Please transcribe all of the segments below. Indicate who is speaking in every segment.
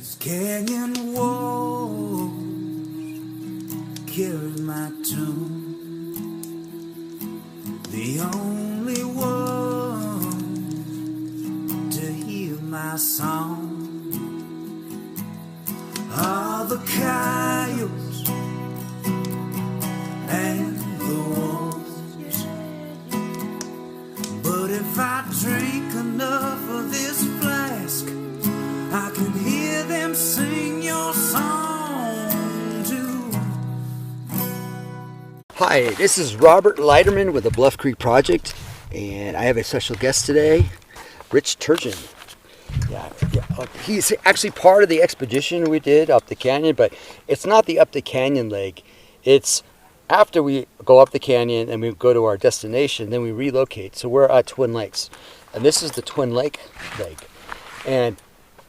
Speaker 1: This canyon wall carried my tune. The only one to hear my song are the coyotes and the wolves. But if I drink enough of this flask, I can hear them sing your song too.
Speaker 2: Hi, this is Robert Leiterman with the Bluff Creek Project, and I have a special guest today, Rich Turgeon. He's actually part of the expedition we did up the canyon, but it's not the up the canyon leg. It's after we go up the canyon and we go to our destination, then we relocate. So we're at Twin Lakes, and this is the Twin Lake leg. And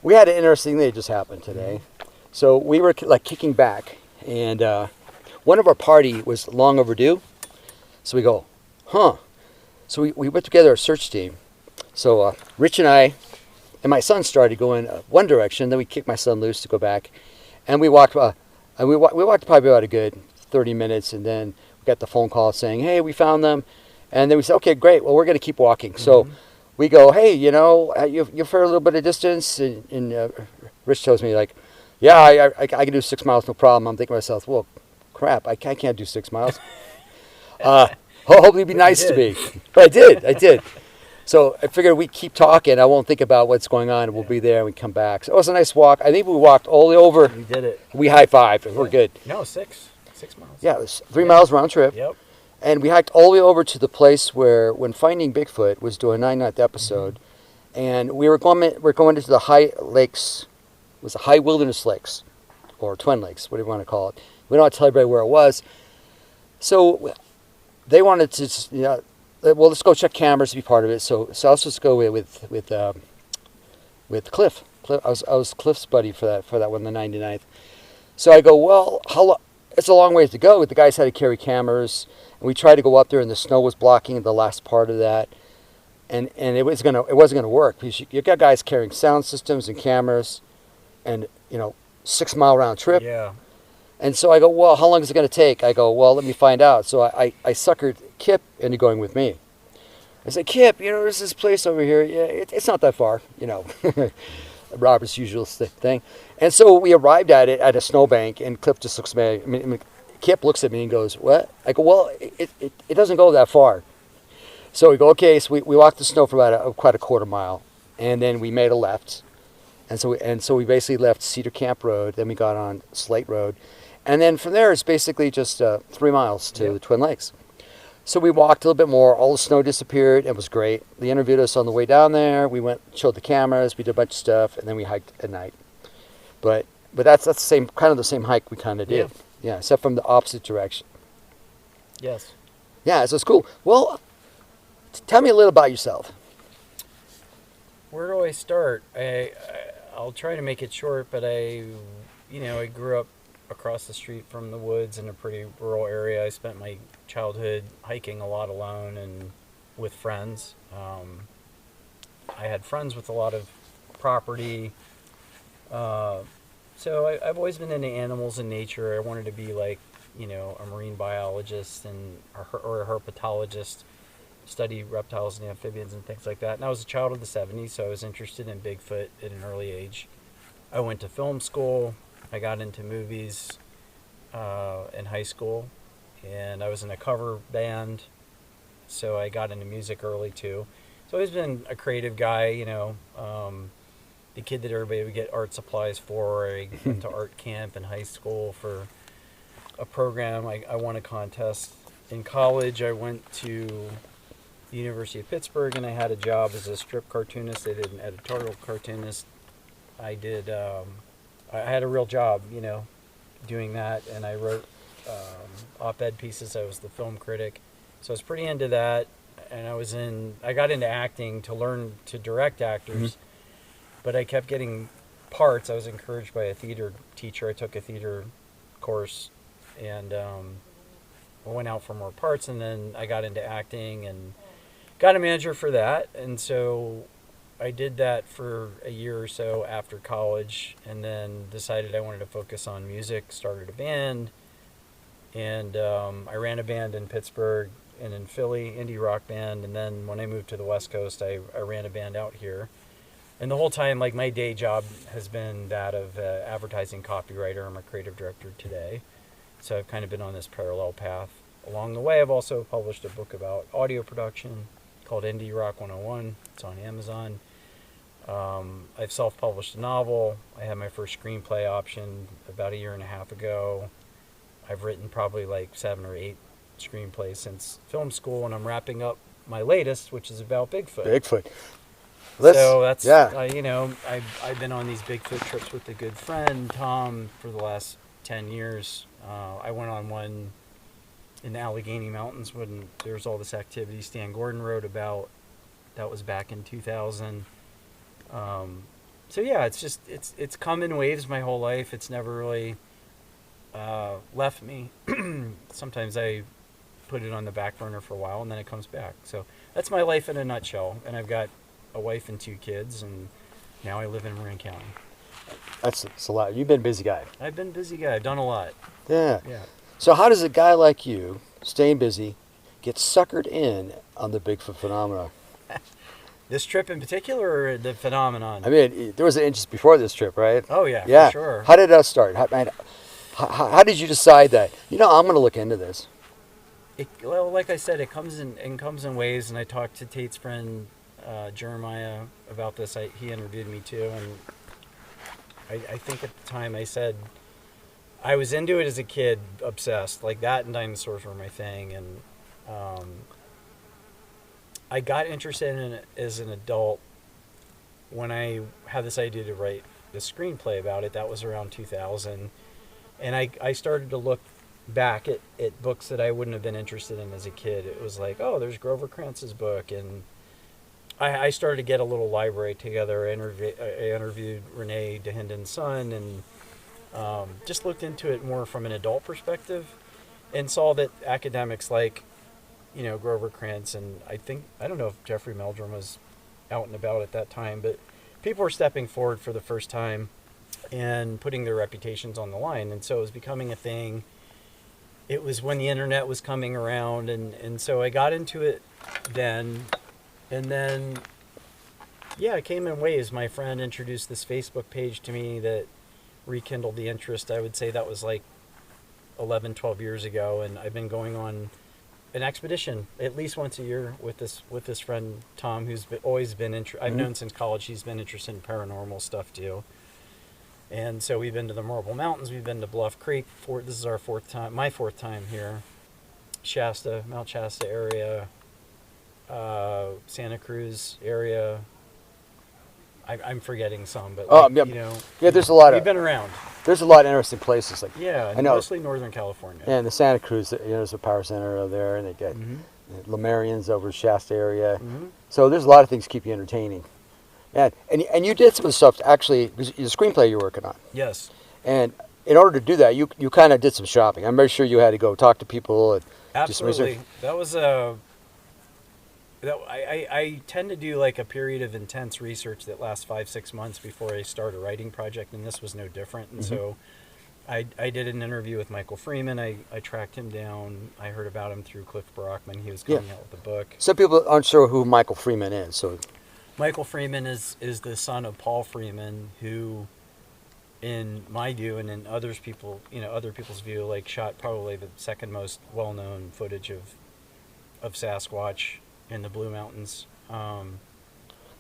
Speaker 2: we had an interesting thing that just happened today. So we were like kicking back, and one of our party was long overdue. So we go, So we put together a search team. So Rich and I and my son started going one direction. Then we kicked my son loose to go back, and we walked. We walked probably about a good 30 minutes, and then we got the phone call saying, "Hey, we found them." And then we said, "Okay, great. Well, we're going to keep walking." So we go, "Hey, you're for a little bit of distance," and Rich tells me like, "Yeah, I can do 6 miles, no problem." I'm thinking to myself, "Well, crap, I can't do 6 miles." Hopefully, it'd be nice to me, but I did. So I figured we keep talking. I won't think about what's going on, and we'll be there and we come back. So it was a nice walk. I think we walked all the way over.
Speaker 3: We did it.
Speaker 2: We high-fived. We're good.
Speaker 3: No, 6 miles.
Speaker 2: Yeah, it was 3 miles round trip.
Speaker 3: Yep.
Speaker 2: And we hiked all the way over to the place where, when Finding Bigfoot was doing 99th episode, and we're going into the high lakes. It was the High Wilderness Lakes, or Twin Lakes, whatever you want to call it. We don't want to tell everybody where it was. So they wanted to, well, let's go check cameras to be part of it. So I was supposed to go with Cliff. I was Cliff's buddy for that one, the 99th. So I go, well, it's a long ways to go. The guys had to carry cameras, and we tried to go up there, and the snow was blocking the last part of that, and it wasn't gonna work because you got guys carrying sound systems and cameras, and 6 mile round trip.
Speaker 3: Yeah.
Speaker 2: And so I go, well, how long is it going to take? I go, well, let me find out. So I suckered Kip into going with me. I said, Kip, there's this place over here. Yeah, it's not that far, Robert's usual thing. And so we arrived at it at a snowbank, and Kip just looks at me. Kip looks at me and goes, what? I go, well, it doesn't go that far. So we go, okay. So we walked the snow for about quite a quarter mile, and then we made a left. And so we basically left Cedar Camp Road. Then we got on Slate Road. And then from there, it's basically just 3 miles to the Twin Lakes. So we walked a little bit more. All the snow disappeared. It was great. They interviewed us on the way down there. We went, showed the cameras. We did a bunch of stuff, and then we hiked at night. But that's the same hike we kind of did. Yeah, except from the opposite direction.
Speaker 3: Yes.
Speaker 2: Yeah, so it's cool. Well, tell me a little about yourself.
Speaker 3: Where do I start? I'll try to make it short, but I grew up across the street from the woods in a pretty rural area. I spent my childhood hiking a lot alone and with friends. I had friends with a lot of property. So I've always been into animals and nature. I wanted to be like, a marine biologist or a herpetologist, study reptiles and amphibians and things like that. And I was a child of the 70s, so I was interested in Bigfoot at an early age. I went to film school. I got into movies in high school, and I was in a cover band, so I got into music early too. So I've always been a creative guy, the kid that everybody would get art supplies for. I went to art camp in high school for a program. I won a contest. In college, I went to the University of Pittsburgh, and I had a job as a strip cartoonist. They did an editorial cartoonist. I had a real job, doing that, and I wrote op-ed pieces. I was the film critic, so I was pretty into that. And I got into acting to learn to direct actors, but I kept getting parts. I was encouraged by a theater teacher. I took a theater course, and I went out for more parts, and then I got into acting and got a manager for that. And so I did that for a year or so after college, and then decided I wanted to focus on music. Started a band, and I ran a band in Pittsburgh and in Philly, indie rock band. And then when I moved to the West Coast, I ran a band out here. And the whole time, like, my day job has been that of advertising copywriter. I'm a creative director today. So I've kind of been on this parallel path. Along the way, I've also published a book about audio production called Indie Rock 101. It's on Amazon. I've self-published a novel. I had my first screenplay option about a year and a half ago. I've written probably like 7 or 8 screenplays since film school, and I'm wrapping up my latest, which is about Bigfoot.
Speaker 2: Bigfoot.
Speaker 3: So that's,
Speaker 2: yeah.
Speaker 3: you know, I've been on these Bigfoot trips with a good friend, Tom, for the last 10 years. I went on one in the Allegheny Mountains when there was all this activity Stan Gordon wrote about. That was back in 2000. So yeah, it's come in waves my whole life. It's never really left me. Sometimes I put it on the back burner for a while, and then it comes back. So that's my life in a nutshell. And I've got a wife and 2 kids, and now I live in Marin County.
Speaker 2: That's a lot. You've been a busy guy.
Speaker 3: I've been a busy guy. I've done a lot.
Speaker 2: Yeah.
Speaker 3: Yeah.
Speaker 2: So how does a guy like you, staying busy, get suckered in on the Bigfoot phenomenon?
Speaker 3: This trip in particular, or the phenomenon?
Speaker 2: I mean, there was an interest before this trip, right?
Speaker 3: Oh, yeah,
Speaker 2: Yeah.
Speaker 3: for sure.
Speaker 2: How did that start? How did you decide that, I'm going to look into this?
Speaker 3: Well, like I said, it comes in waves, and I talked to Tate's friend Jeremiah about this. He interviewed me too, and I think at the time I said I was into it as a kid, obsessed, like that, and dinosaurs were my thing, and I got interested in it as an adult when I had this idea to write the screenplay about it. That was around 2000, and I started to look back at books that I wouldn't have been interested in as a kid. It was like, oh, there's Grover Krantz's book, and I started to get a little library together. I interviewed Renee DeHinden's son, and just looked into it more from an adult perspective, and saw that academics like, Grover Krantz, and I don't know if Jeffrey Meldrum was out and about at that time, but people were stepping forward for the first time and putting their reputations on the line, and so it was becoming a thing. It was when the internet was coming around, and so I got into it then, and then, yeah, it came in waves. My friend introduced this Facebook page to me that rekindled the interest. I would say that was like 11, 12 years ago, and I've been going on an expedition at least once a year with this friend Tom, who's always been I've known since college. He's been interested in paranormal stuff too, and so we've been to the Marble Mountains. We've been to Bluff Creek. This is our my fourth time here. Mount Shasta area, Santa Cruz area. I'm forgetting some, but
Speaker 2: there's a lot.
Speaker 3: We've been around.
Speaker 2: There's a lot of interesting places.
Speaker 3: Yeah,
Speaker 2: I know.
Speaker 3: Mostly Northern California.
Speaker 2: And the Santa Cruz, there's a power center over there, and they got Lemurians over Shasta area.
Speaker 3: Mm-hmm.
Speaker 2: So there's a lot of things to keep you entertaining. And you did some of the stuff actually. The screenplay you're working on.
Speaker 3: Yes.
Speaker 2: And in order to do that, you kind of did some shopping. I'm very sure you had to go talk to people and
Speaker 3: absolutely. That was I tend to do like a period of intense research that lasts 5-6 months before I start a writing project, and this was no different. And so I did an interview with Michael Freeman. I tracked him down. I heard about him through Cliff Brockman. He was coming out with a book.
Speaker 2: Some people aren't sure who Michael Freeman is. So
Speaker 3: Michael Freeman is the son of Paul Freeman, who, in my view and in other people's view, like shot probably the second most well-known footage of Sasquatch in the Blue Mountains.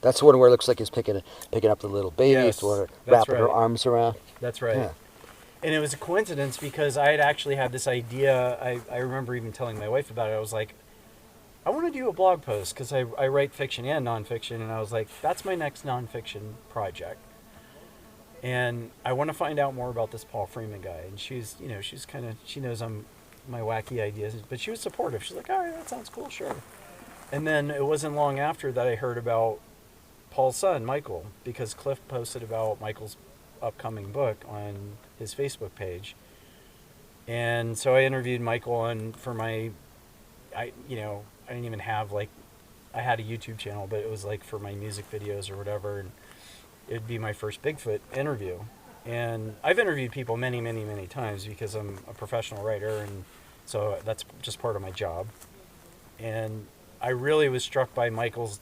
Speaker 2: That's the one where it looks like he's picking up the little baby,
Speaker 3: yes,
Speaker 2: wrapping her arms around.
Speaker 3: That's right.
Speaker 2: Yeah.
Speaker 3: And it was a coincidence because I had actually had this idea. I remember even telling my wife about it. I was like, I want to do a blog post because I write fiction and nonfiction, and I was like, that's my next nonfiction project. And I want to find out more about this Paul Freeman guy. And she knows my wacky ideas, but she was supportive. She's like, all right, that sounds cool, sure. And then it wasn't long after that I heard about Paul's son, Michael, because Cliff posted about Michael's upcoming book on his Facebook page. And so I interviewed Michael, and for I didn't even have like I had a YouTube channel, but it was like for my music videos or whatever, and it'd be my first Bigfoot interview. And I've interviewed people many, many, many times because I'm a professional writer, and so that's just part of my job. And I really was struck by Michael's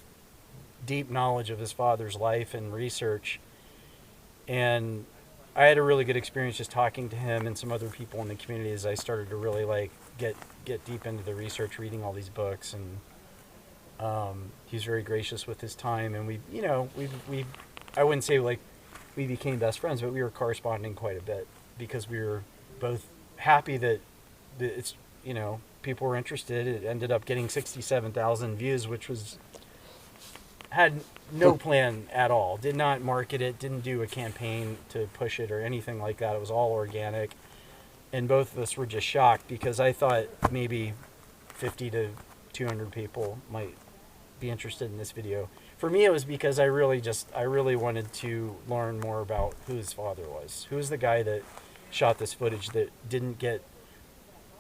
Speaker 3: deep knowledge of his father's life and research. And I had a really good experience just talking to him and some other people in the community as I started to really like get deep into the research, reading all these books. And he was very gracious with his time. And we I wouldn't say like we became best friends, but we were corresponding quite a bit because we were both happy that it's, people were interested. It ended up getting 67,000 views, which had no plan at all. Did not market it, didn't do a campaign to push it or anything like that. It was all organic. And both of us were just shocked because I thought maybe 50 to 200 people might be interested in this video. For me, it was because I really wanted to learn more about who his father was. Who was the guy that shot this footage that didn't get,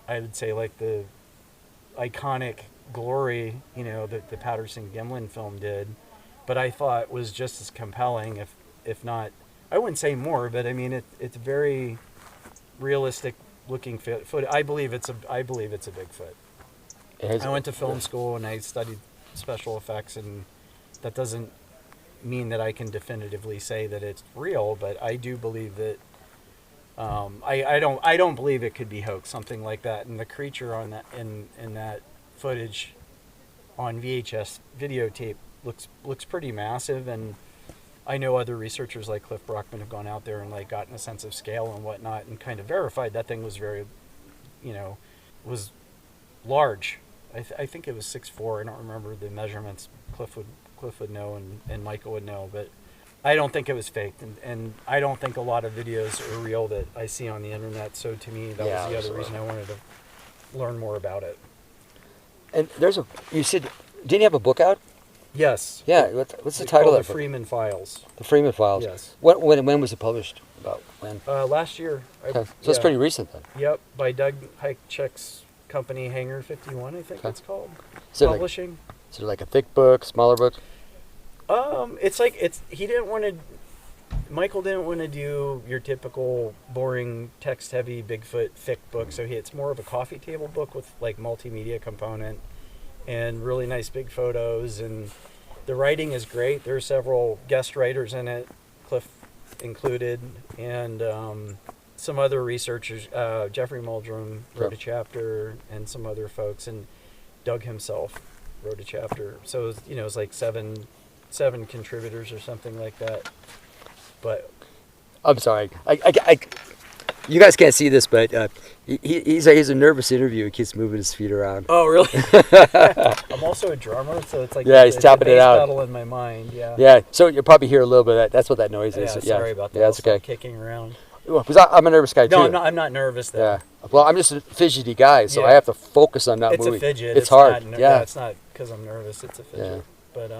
Speaker 3: I would say, like the iconic glory, that the Patterson-Gimlin film did, but I thought was just as compelling, if not, I wouldn't say more, but I mean, it's very realistic looking footage. I believe it's a Bigfoot. I went to film school and I studied special effects, and that doesn't mean that I can definitively say that it's real, but I do believe that I don't believe it could be hoax, something like that. And the creature on that in that footage on VHS videotape looks pretty massive, and I know other researchers like Cliff Brockman have gone out there and like gotten a sense of scale and whatnot and kind of verified that thing was very, was large. I think it was 6'4". I don't remember the measurements. Cliff would know, and Michael would know, but I don't think it was faked, and I don't think a lot of videos are real that I see on the internet. So to me, that was the other reason I wanted to learn more about it.
Speaker 2: And you said, didn't you have a book out?
Speaker 3: Yes.
Speaker 2: Yeah. What's the title of
Speaker 3: The
Speaker 2: it?
Speaker 3: Freeman Files.
Speaker 2: The Freeman Files.
Speaker 3: Yes.
Speaker 2: When was it published? About when?
Speaker 3: Last year.
Speaker 2: Okay. So it's pretty recent then.
Speaker 3: Yep, by Doug Heichek's company, Hangar 51, I think it's called.
Speaker 2: Is it
Speaker 3: Publishing.
Speaker 2: Is it like a thick book, smaller book?
Speaker 3: Michael didn't want to do your typical boring text-heavy Bigfoot thick book, so it's more of a coffee table book with like multimedia component and really nice big photos, and the writing is great. There are several guest writers in it, Cliff included, and some other researchers. Jeffrey Muldrum wrote a chapter, and some other folks, and Doug himself wrote a chapter. So it was like seven contributors or something like that. But
Speaker 2: I'm sorry, you guys can't see this, but he's a nervous interviewer. He keeps moving his feet around.
Speaker 3: Oh, really? I'm also a drummer, so it's like
Speaker 2: he's tapping it out.
Speaker 3: Pedal in my mind.
Speaker 2: Yeah. So you'll probably hear a little bit of that. That's what that noise is.
Speaker 3: Sorry about that.
Speaker 2: Yeah, that's okay.
Speaker 3: Kicking around.
Speaker 2: Because I'm a nervous guy too.
Speaker 3: No, I'm not nervous though.
Speaker 2: Yeah. Well, I'm just a fidgety guy, so I have to focus on not moving.
Speaker 3: It's a fidget.
Speaker 2: It's hard.
Speaker 3: It's not because I'm nervous. It's a fidget.
Speaker 2: Yeah.
Speaker 3: But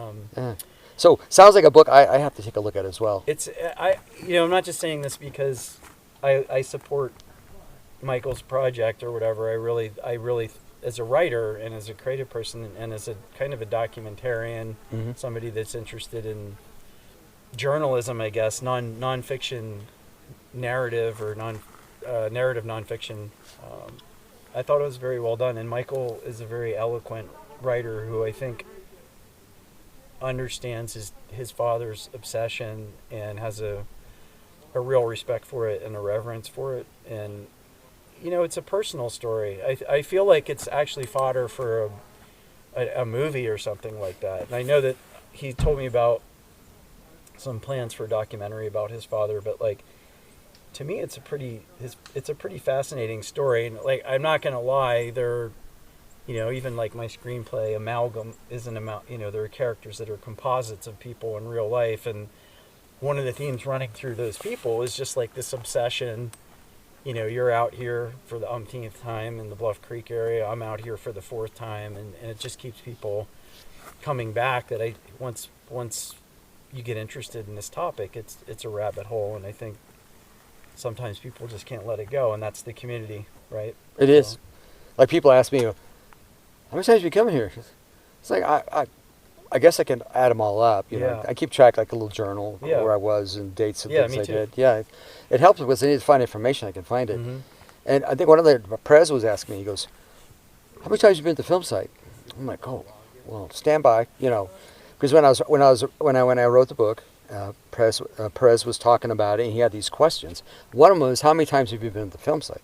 Speaker 2: So sounds like a book I have to take a look at as well.
Speaker 3: I'm not just saying this because I support Michael's project or whatever. I really, as a writer and as a creative person and as a kind of a documentarian, somebody that's interested in journalism, I guess, nonfiction narrative or narrative nonfiction. I thought it was very well done, and Michael is a very eloquent writer who I think understands his father's obsession and has a real respect for it and a reverence for it. And it's a personal story. I feel like it's actually fodder for a movie or something like that. And I know that he told me about some plans for a documentary about his father, but like to me it's a pretty fascinating story. And like I'm not gonna lie, even like my screenplay Amalgam isn't there are characters that are composites of people in real life, and one of the themes running through those people is just like this obsession. You're out here for the umpteenth time in the Bluff Creek area. I'm out here for the fourth time, and it just keeps people coming back. That once you get interested in this topic, it's a rabbit hole, and I think sometimes people just can't let it go, and that's the community, right?
Speaker 2: It is. Like people ask me, how many times have you come here? It's like I guess I can add them all up. You know,
Speaker 3: Yeah.
Speaker 2: I keep track like a little journal
Speaker 3: Yeah.
Speaker 2: where I was and dates and
Speaker 3: Yeah,
Speaker 2: things
Speaker 3: me
Speaker 2: I
Speaker 3: too.
Speaker 2: did. Yeah, it helps because I need to find information. I can find it.
Speaker 3: Mm-hmm.
Speaker 2: And I think one of the Perez was asking me. He goes, "How many times have you been to the film site?" I'm like, "Oh, well, stand by." You know, because when I wrote the book, Perez was talking about it. And he had these questions. One of them was, "How many times have you been to the film site?"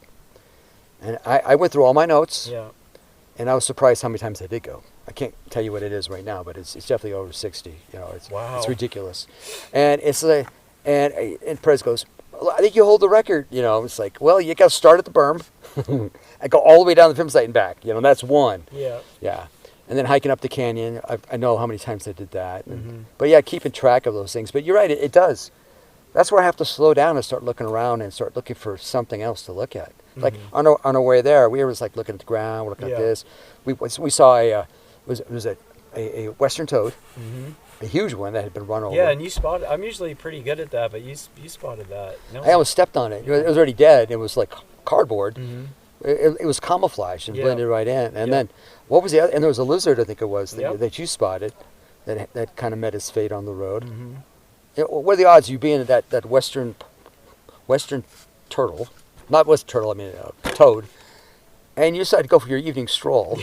Speaker 2: And I went through all my notes.
Speaker 3: Yeah.
Speaker 2: And I was surprised how many times I did go. I can't tell you what it is right now, but it's definitely over 60. You know,
Speaker 3: Wow.
Speaker 2: it's ridiculous. And it's like, and Perez goes, "Well, I think you hold the record." You know, it's like, well, you got to start at the berm, and go all the way down the film site and back. You know, that's one.
Speaker 3: Yeah.
Speaker 2: Yeah. And then hiking up the canyon. I know how many times I did that. And,
Speaker 3: Mm-hmm.
Speaker 2: But yeah, keeping track of those things. But you're right, it does. That's where I have to slow down and start looking around and start looking for something else to look at. Like on our way there, we were just like looking at the ground, looking at
Speaker 3: Yeah.
Speaker 2: this. We saw it was a western toad,
Speaker 3: Mm-hmm.
Speaker 2: a huge one that had been run over.
Speaker 3: Yeah, and you spotted. I'm usually pretty good at that, but you spotted that. No.
Speaker 2: I almost stepped on it. It was already dead. It was like cardboard.
Speaker 3: Mm-hmm.
Speaker 2: It was camouflaged and
Speaker 3: Yeah.
Speaker 2: blended right in. And
Speaker 3: Yeah.
Speaker 2: then what was the other? And there was a lizard, I think it was,
Speaker 3: Yep.
Speaker 2: that you spotted, that kind of met its fate on the road.
Speaker 3: Mm-hmm.
Speaker 2: What are the odds of you being that western turtle, not western turtle, I mean toad, and you decide to go for your evening stroll,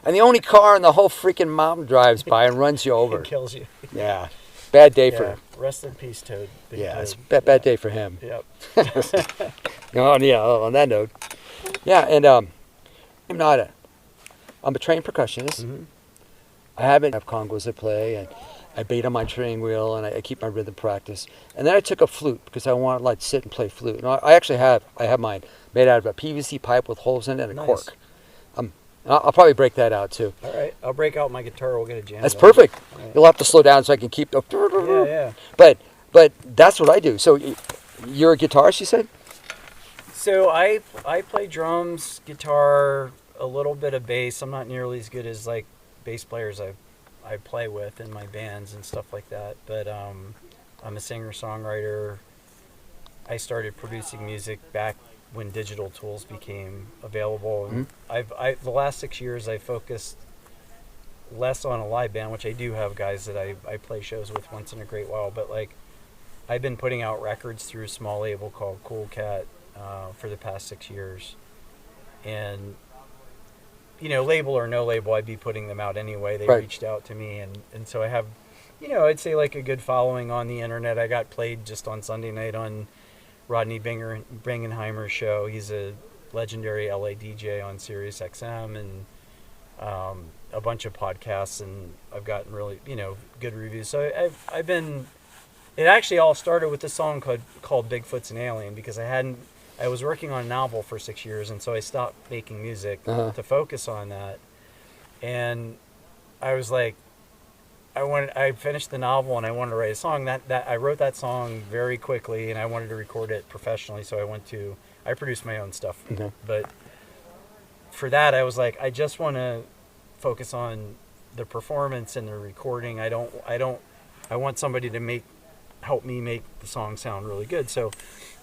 Speaker 2: and the only car in the whole freaking mountain drives by and runs you over?
Speaker 3: It kills you.
Speaker 2: Yeah, bad day for
Speaker 3: Yeah.
Speaker 2: him.
Speaker 3: Rest in peace, Toad. Big
Speaker 2: Yeah,
Speaker 3: Toad.
Speaker 2: it's a bad day for him.
Speaker 3: Yep.
Speaker 2: On that note, yeah, and I'm a trained percussionist.
Speaker 3: Mm-hmm.
Speaker 2: I have congos I play, and I beat on my training wheel, and I keep my rhythm practice. And then I took a flute because I wanted to like sit and play flute. And I actually have mine made out of a PVC pipe with holes in it and a
Speaker 3: Nice.
Speaker 2: cork. I'll probably break that out too.
Speaker 3: All right, I'll break out my guitar. We'll get a jam.
Speaker 2: That's
Speaker 3: going.
Speaker 2: perfect.
Speaker 3: Yeah.
Speaker 2: You'll have to slow down so I can keep the.
Speaker 3: Yeah, yeah.
Speaker 2: But that's what I do. So you're a guitarist, you said?
Speaker 3: So I play drums, guitar, a little bit of bass. I'm not nearly as good as like bass players I play with in my bands and stuff like that. But I'm a singer-songwriter. I started producing music back when digital tools became available. And the last 6 years I focused less on a live band, which I do have guys that I play shows with once in a great while. But like I've been putting out records through a small label called Cool Cat for the past 6 years. And you know, label or no label, I'd be putting them out anyway. They
Speaker 2: Right.
Speaker 3: reached out to me, and so I have, you know, I'd say like a good following on the internet. I got played just on Sunday night on Rodney Bingenheimer's show. He's a legendary LA DJ on Sirius XM, and a bunch of podcasts, and I've gotten really, you know, good reviews. So I've been. It actually all started with a song called Bigfoot's an Alien, because I was working on a novel for 6 years, and so I stopped making music to focus on that. And I was like, I finished the novel and I wanted to write a song. That I wrote that song very quickly, and I wanted to record it professionally. So I produced my own stuff.
Speaker 2: Okay.
Speaker 3: But for that, I was like, I just want to focus on the performance and the recording. I want somebody to help me make the song sound really good. So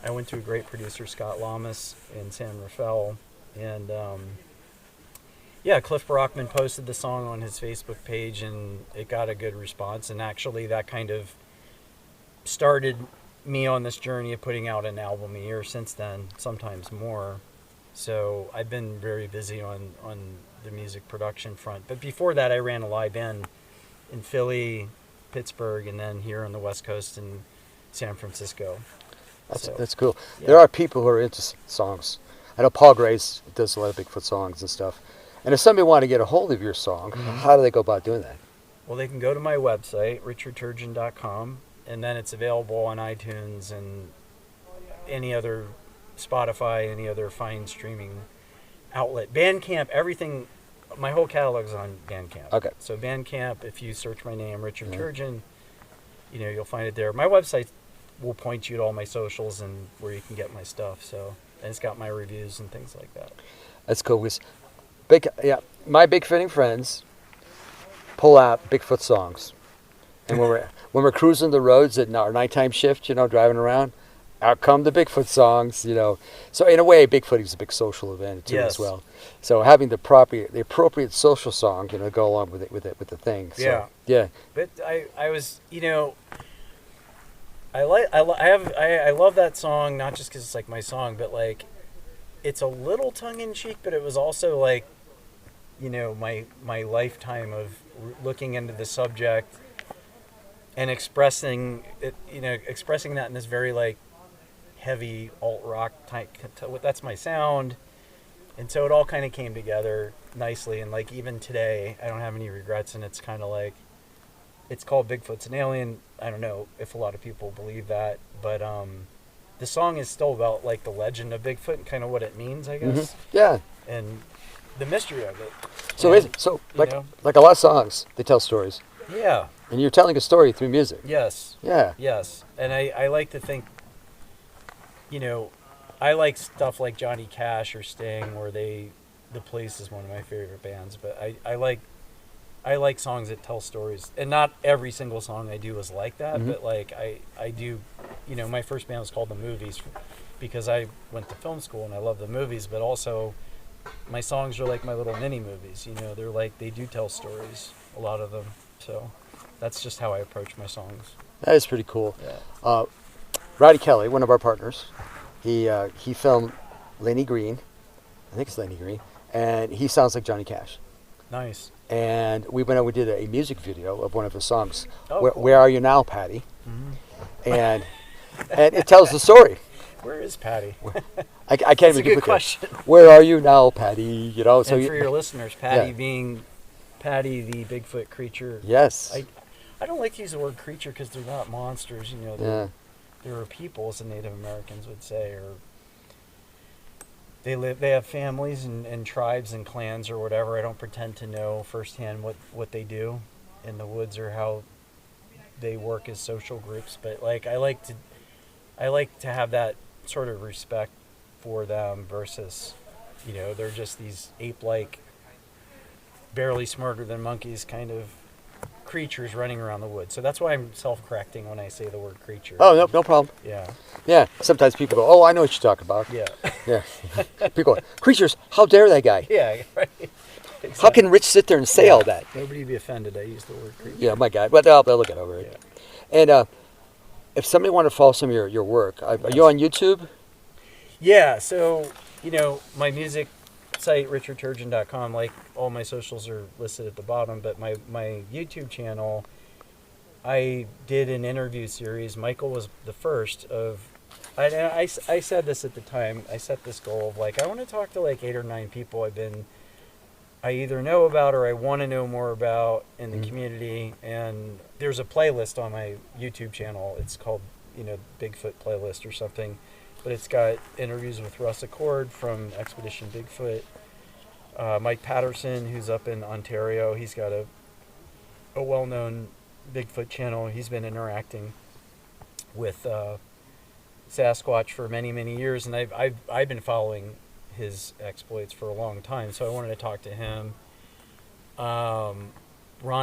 Speaker 3: I went to a great producer, Scott Lamas in San Rafael, and Cliff Brockman posted the song on his Facebook page, and it got a good response. And actually, that kind of started me on this journey of putting out an album a year since then, sometimes more. So I've been very busy on the music production front. But before that, I ran a live band in Philly, Pittsburgh, and then here on the West Coast in San Francisco.
Speaker 2: That's cool.
Speaker 3: Yeah.
Speaker 2: There are people who are into songs. I know Paul Grace does a lot of Bigfoot songs and stuff. And if somebody wanted to get a hold of your song, how do they go about doing that?
Speaker 3: Well, they can go to my website, richardturgeon.com, and then it's available on iTunes and any other Spotify, any other fine streaming outlet. Bandcamp, everything, my whole catalog's on Bandcamp.
Speaker 2: Okay.
Speaker 3: So Bandcamp, if you search my name, Richard Turgeon, you know, you'll find it there. My website will point you to all my socials and where you can get my stuff. So, and it's got my reviews and things like that.
Speaker 2: That's cool. My Bigfooting friends pull out Bigfoot songs. And when we're cruising the roads at our nighttime shift, you know, driving around, out come the Bigfoot songs, So in a way, Bigfoot is a big social event too
Speaker 3: Yes.
Speaker 2: as well. So having the appropriate social song, go along with the thing. So,
Speaker 3: Yeah.
Speaker 2: yeah.
Speaker 3: But I was, I love that song, not just because it's like my song, but like it's a little tongue in cheek, but it was also like, my lifetime of looking into the subject and expressing it, expressing that in this very like heavy alt rock type. That's my sound, and so it all kind of came together nicely. And like even today, I don't have any regrets, and it's kind of like it's called Bigfoot's an Alien. I don't know if a lot of people believe that, but the song is still about like the legend of Bigfoot and kind of what it means, I guess.
Speaker 2: Yeah.
Speaker 3: And the mystery of it.
Speaker 2: So
Speaker 3: And,
Speaker 2: like a lot of songs, they tell stories,
Speaker 3: Yeah.
Speaker 2: and you're telling a story through music.
Speaker 3: Yes.
Speaker 2: Yeah.
Speaker 3: Yes. And I like to think, I like stuff like Johnny Cash or Sting, where The Police is one of my favorite bands, but I like songs that tell stories, and not every single song I do is like that, but like I do, my first band was called The Movies because I went to film school and I love the movies, but also my songs are like my little mini movies, they're like, they do tell stories, a lot of them. So that's just how I approach my songs.
Speaker 2: That is pretty cool.
Speaker 3: Yeah.
Speaker 2: Roddy Kelly, one of our partners, he filmed Lenny Green, I think it's Lenny Green, and he sounds like Johnny Cash.
Speaker 3: Nice.
Speaker 2: And we went and we did a music video of one of his songs.
Speaker 3: Oh, cool.
Speaker 2: Where Are You Now, Patty?
Speaker 3: Mm-hmm.
Speaker 2: And it tells the story.
Speaker 3: Where is Patty?
Speaker 2: I can't
Speaker 3: That's
Speaker 2: even
Speaker 3: a good
Speaker 2: duplicate.
Speaker 3: question.
Speaker 2: Where are you now, Patty? So
Speaker 3: And for your listeners, Patty
Speaker 2: Yeah.
Speaker 3: being Patty the Bigfoot creature.
Speaker 2: Yes.
Speaker 3: I don't like to use the word creature because they're not monsters,
Speaker 2: Yeah.
Speaker 3: They're people, as the Native Americans would say, or they have families and tribes and clans or whatever. I don't pretend to know firsthand what they do in the woods or how they work as social groups, but like I like to have that sort of respect for them versus, they're just these ape-like, barely smarter than monkeys kind of creatures running around the woods. So that's why I'm self-correcting when I say the word creature.
Speaker 2: Oh, no problem.
Speaker 3: Yeah.
Speaker 2: Yeah. Sometimes people go, oh, I know what you're talking about.
Speaker 3: Yeah.
Speaker 2: Yeah. People go, creatures, how dare that guy?
Speaker 3: Yeah, right. Exactly.
Speaker 2: How can Rich sit there and say all that?
Speaker 3: Nobody be offended I use the word creature.
Speaker 2: Yeah, my God. But they'll get over it.
Speaker 3: Yeah.
Speaker 2: And if somebody wanted to follow some of your work, are you on YouTube?
Speaker 3: Yeah, so, my music site, richardturgeon.com, like all my socials are listed at the bottom, but my YouTube channel, I did an interview series. Michael was the first of, I said this at the time, I set this goal of like, I want to talk to like 8 or 9 people I either know about or I want to know more about in the community, and there's a playlist on my YouTube channel. It's called, Bigfoot Playlist or something, but it's got interviews with Russ Accord from Expedition Bigfoot, Mike Patterson, who's up in Ontario. He's got a well-known Bigfoot channel. He's been interacting with Sasquatch for many, many years, and I've been following his exploits for a long time, so I wanted to talk to him. Ron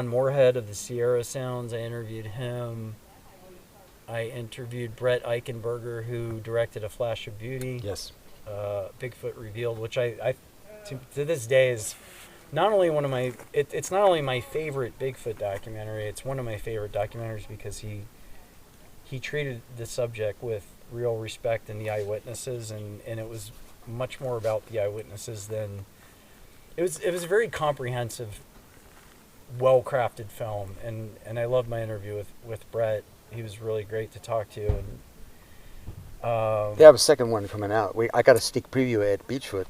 Speaker 3: Moorhead of the Sierra Sounds, I interviewed him. I interviewed Brett Eichenberger, who directed A Flash of Beauty.
Speaker 2: Yes.
Speaker 3: Bigfoot Revealed, which I to this day is not only one of my, it's not only my favorite Bigfoot documentary, it's one of my favorite documentaries because he treated the subject with real respect in the eyewitnesses, and it was much more about the eyewitnesses than, it was a very comprehensive, well-crafted film, and I loved my interview with Brett. He was really great to talk to, and
Speaker 2: They have a second one coming out. I got a sneak preview at Beachfoot.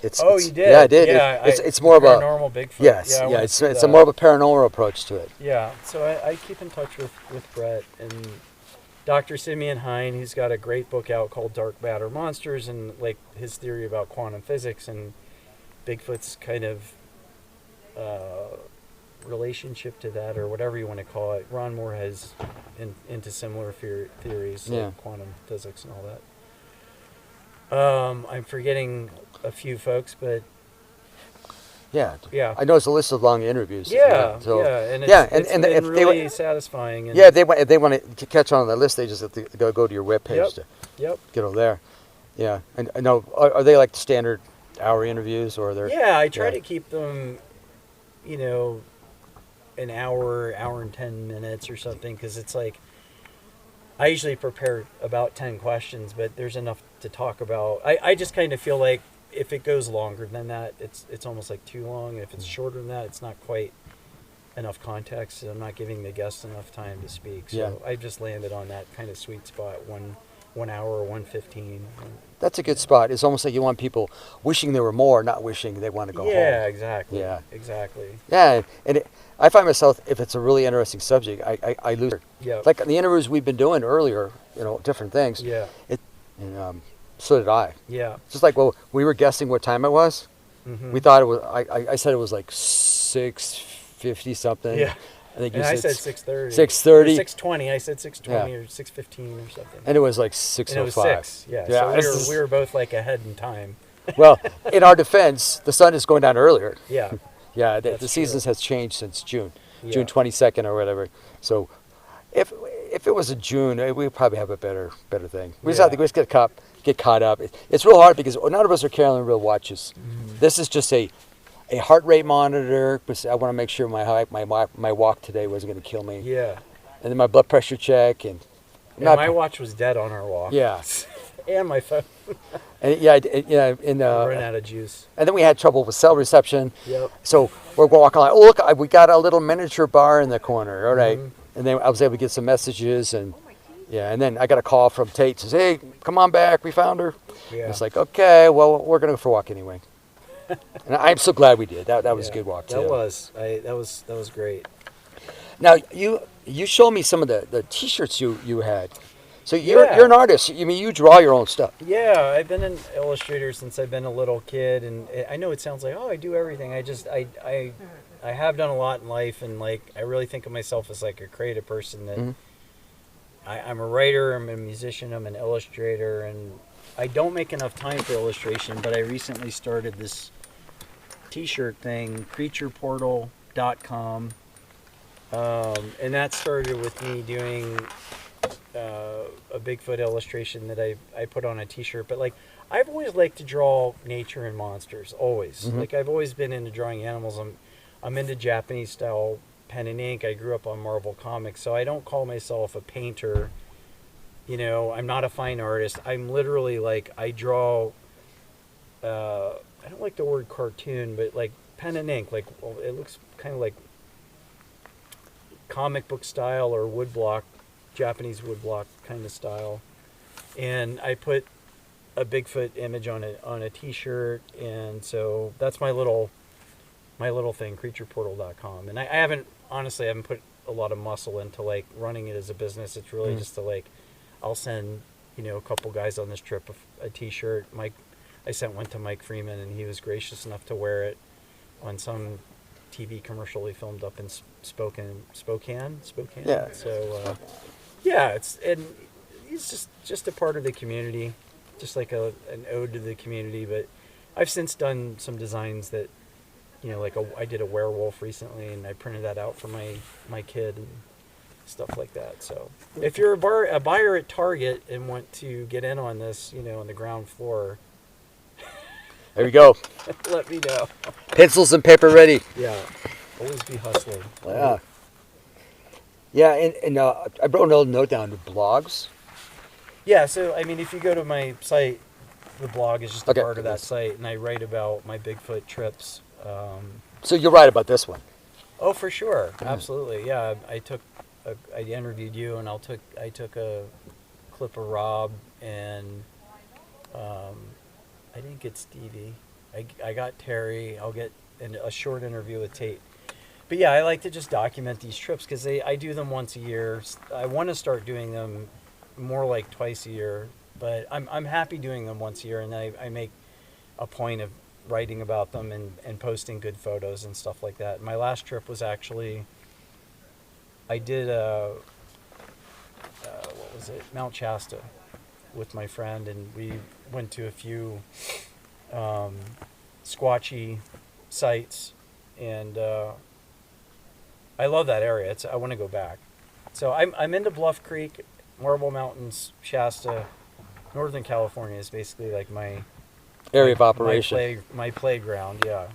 Speaker 3: You did?
Speaker 2: Yeah, I did.
Speaker 3: Yeah,
Speaker 2: It's more of a
Speaker 3: paranormal Bigfoot.
Speaker 2: Yes,
Speaker 3: Yeah,
Speaker 2: it's a more of a paranormal approach to it.
Speaker 3: Yeah, so I keep in touch with Brett and Dr. Simeon Hine. He's got a great book out called Dark Matter Monsters, and like his theory about quantum physics and Bigfoot's kind of relationship to that, or whatever you want to call it. Ron Moore has into similar theories, like quantum physics and all that. I'm forgetting a few folks, but
Speaker 2: Yeah.
Speaker 3: Yeah.
Speaker 2: I know it's a list of long interviews.
Speaker 3: Yeah,
Speaker 2: So,
Speaker 3: and it's
Speaker 2: and
Speaker 3: been
Speaker 2: if
Speaker 3: really satisfying. And
Speaker 2: if they want to catch on the list, they just have to go to your webpage to
Speaker 3: Yep.
Speaker 2: get over there. Yeah. And I know, are they like standard hour interviews, or they're?
Speaker 3: Yeah, I try to keep them, an hour and 10 minutes or something, because it's like, I usually prepare about 10 questions, but there's enough to talk about. I just kind of feel like if it goes longer than that, it's almost like too long. And if it's shorter than that, it's not quite enough context. I'm not giving the guest enough time to speak. So I just landed on that kind of sweet spot, 1 hour, 1:15.
Speaker 2: That's a good spot. It's almost like you want people wishing there were more, not wishing they want to go home.
Speaker 3: Yeah, exactly.
Speaker 2: Yeah.
Speaker 3: Exactly.
Speaker 2: Yeah, and I find myself, if it's a really interesting subject, I lose it.
Speaker 3: Yeah.
Speaker 2: Like the interviews we've been doing earlier, different things.
Speaker 3: Yeah.
Speaker 2: So did I.
Speaker 3: Yeah.
Speaker 2: Just like, well, we were guessing what time it was.
Speaker 3: Mm-hmm.
Speaker 2: We thought it was. I said it was like 6:50 something.
Speaker 3: Yeah.
Speaker 2: I think
Speaker 3: And
Speaker 2: you
Speaker 3: I
Speaker 2: said
Speaker 3: said 6:30.
Speaker 2: 6:30.
Speaker 3: 6:20. I said 6:20
Speaker 2: Yeah.
Speaker 3: or 6:15 or something.
Speaker 2: And it was like
Speaker 3: And
Speaker 2: 6:05.
Speaker 3: it was 6. Yeah. So we were both like ahead in time.
Speaker 2: Well, in our defense, the sun is going down earlier.
Speaker 3: Yeah.
Speaker 2: Yeah, the
Speaker 3: That's
Speaker 2: seasons has changed since June,
Speaker 3: Yeah.
Speaker 2: June 22nd or whatever. So, if it was in June, we'd probably have a better thing. We just have to get caught up. It's real hard because none of us are carrying real watches.
Speaker 3: Mm-hmm.
Speaker 2: This is just a heart rate monitor. Because I want to make sure my walk today wasn't going to kill me.
Speaker 3: Yeah.
Speaker 2: And then my blood pressure check and
Speaker 3: My watch was dead on our walk.
Speaker 2: Yeah.
Speaker 3: And my phone.
Speaker 2: And
Speaker 3: Ran out of juice.
Speaker 2: and then we had trouble with cell reception.
Speaker 3: Yep.
Speaker 2: So we're walking like, oh look, we got a little miniature bar in the corner. All right.
Speaker 3: Mm-hmm.
Speaker 2: And then I was able to get some messages and and then I got a call from Tate. Says, hey, come on back, we found her.
Speaker 3: Yeah.
Speaker 2: It's like, okay, well, we're gonna go for a walk anyway. And I'm so glad we did. That was a good walk too.
Speaker 3: That was great.
Speaker 2: Now you showed me some of the T-shirts you had. So you're an artist. You draw your own stuff.
Speaker 3: Yeah, I've been an illustrator since I've been a little kid, and I know it sounds like, I do everything. I have done a lot in life, and like I really think of myself as like a creative person. That I'm a writer, I'm a musician, I'm an illustrator, and I don't make enough time for illustration. But I recently started this T-shirt thing, creatureportal.com, and that started with me doing a Bigfoot illustration that I put on a T-shirt. But like I've always liked to draw nature and monsters, always. Like I've always been into drawing animals. I'm into Japanese style pen and ink. I grew up on Marvel Comics, so I don't call myself a painter. I'm not a fine artist. I'm literally like I draw. I don't like the word cartoon, but like pen and ink. Like it looks kind of like comic book style or woodblock. Japanese woodblock kind of style, and I put a Bigfoot image on a T-shirt, and so that's my little thing, creatureportal.com. And I haven't put a lot of muscle into like running it as a business. It's really just to like, I'll send a couple guys on this trip a T-shirt. I sent one to Mike Freeman, and he was gracious enough to wear it on some TV commercial he filmed up in Spokane.
Speaker 2: Yeah.
Speaker 3: So. He's just a part of the community, just like an ode to the community. But I've since done some designs that, I did a werewolf recently, and I printed that out for my kid and stuff like that. So if you're a buyer at Target and want to get in on this, on the ground floor,
Speaker 2: there we go.
Speaker 3: let me know.
Speaker 2: Pencils and paper ready.
Speaker 3: Yeah, always be hustling.
Speaker 2: Yeah. Yeah, and I wrote a little note down to blogs.
Speaker 3: Yeah, so, if you go to my site, the blog is just a part of that site, and I write about my Bigfoot trips.
Speaker 2: So you're right about this one.
Speaker 3: Oh, for sure. Absolutely. Yeah, I interviewed you, and I took a clip of Rob, and I didn't get Stevie. I got Terry. I'll get a short interview with Tate. But yeah, I like to just document these trips because I do them once a year. I want to start doing them more like twice a year, but I'm happy doing them once a year, and I make a point of writing about them and posting good photos and stuff like that. My last trip was actually, I did Mount Shasta with my friend, and we went to a few squatchy sites, and I love that area. I want to go back. So I'm into Bluff Creek, Marble Mountains, Shasta, Northern California is basically like my
Speaker 2: area of operation.
Speaker 3: My playground, yeah.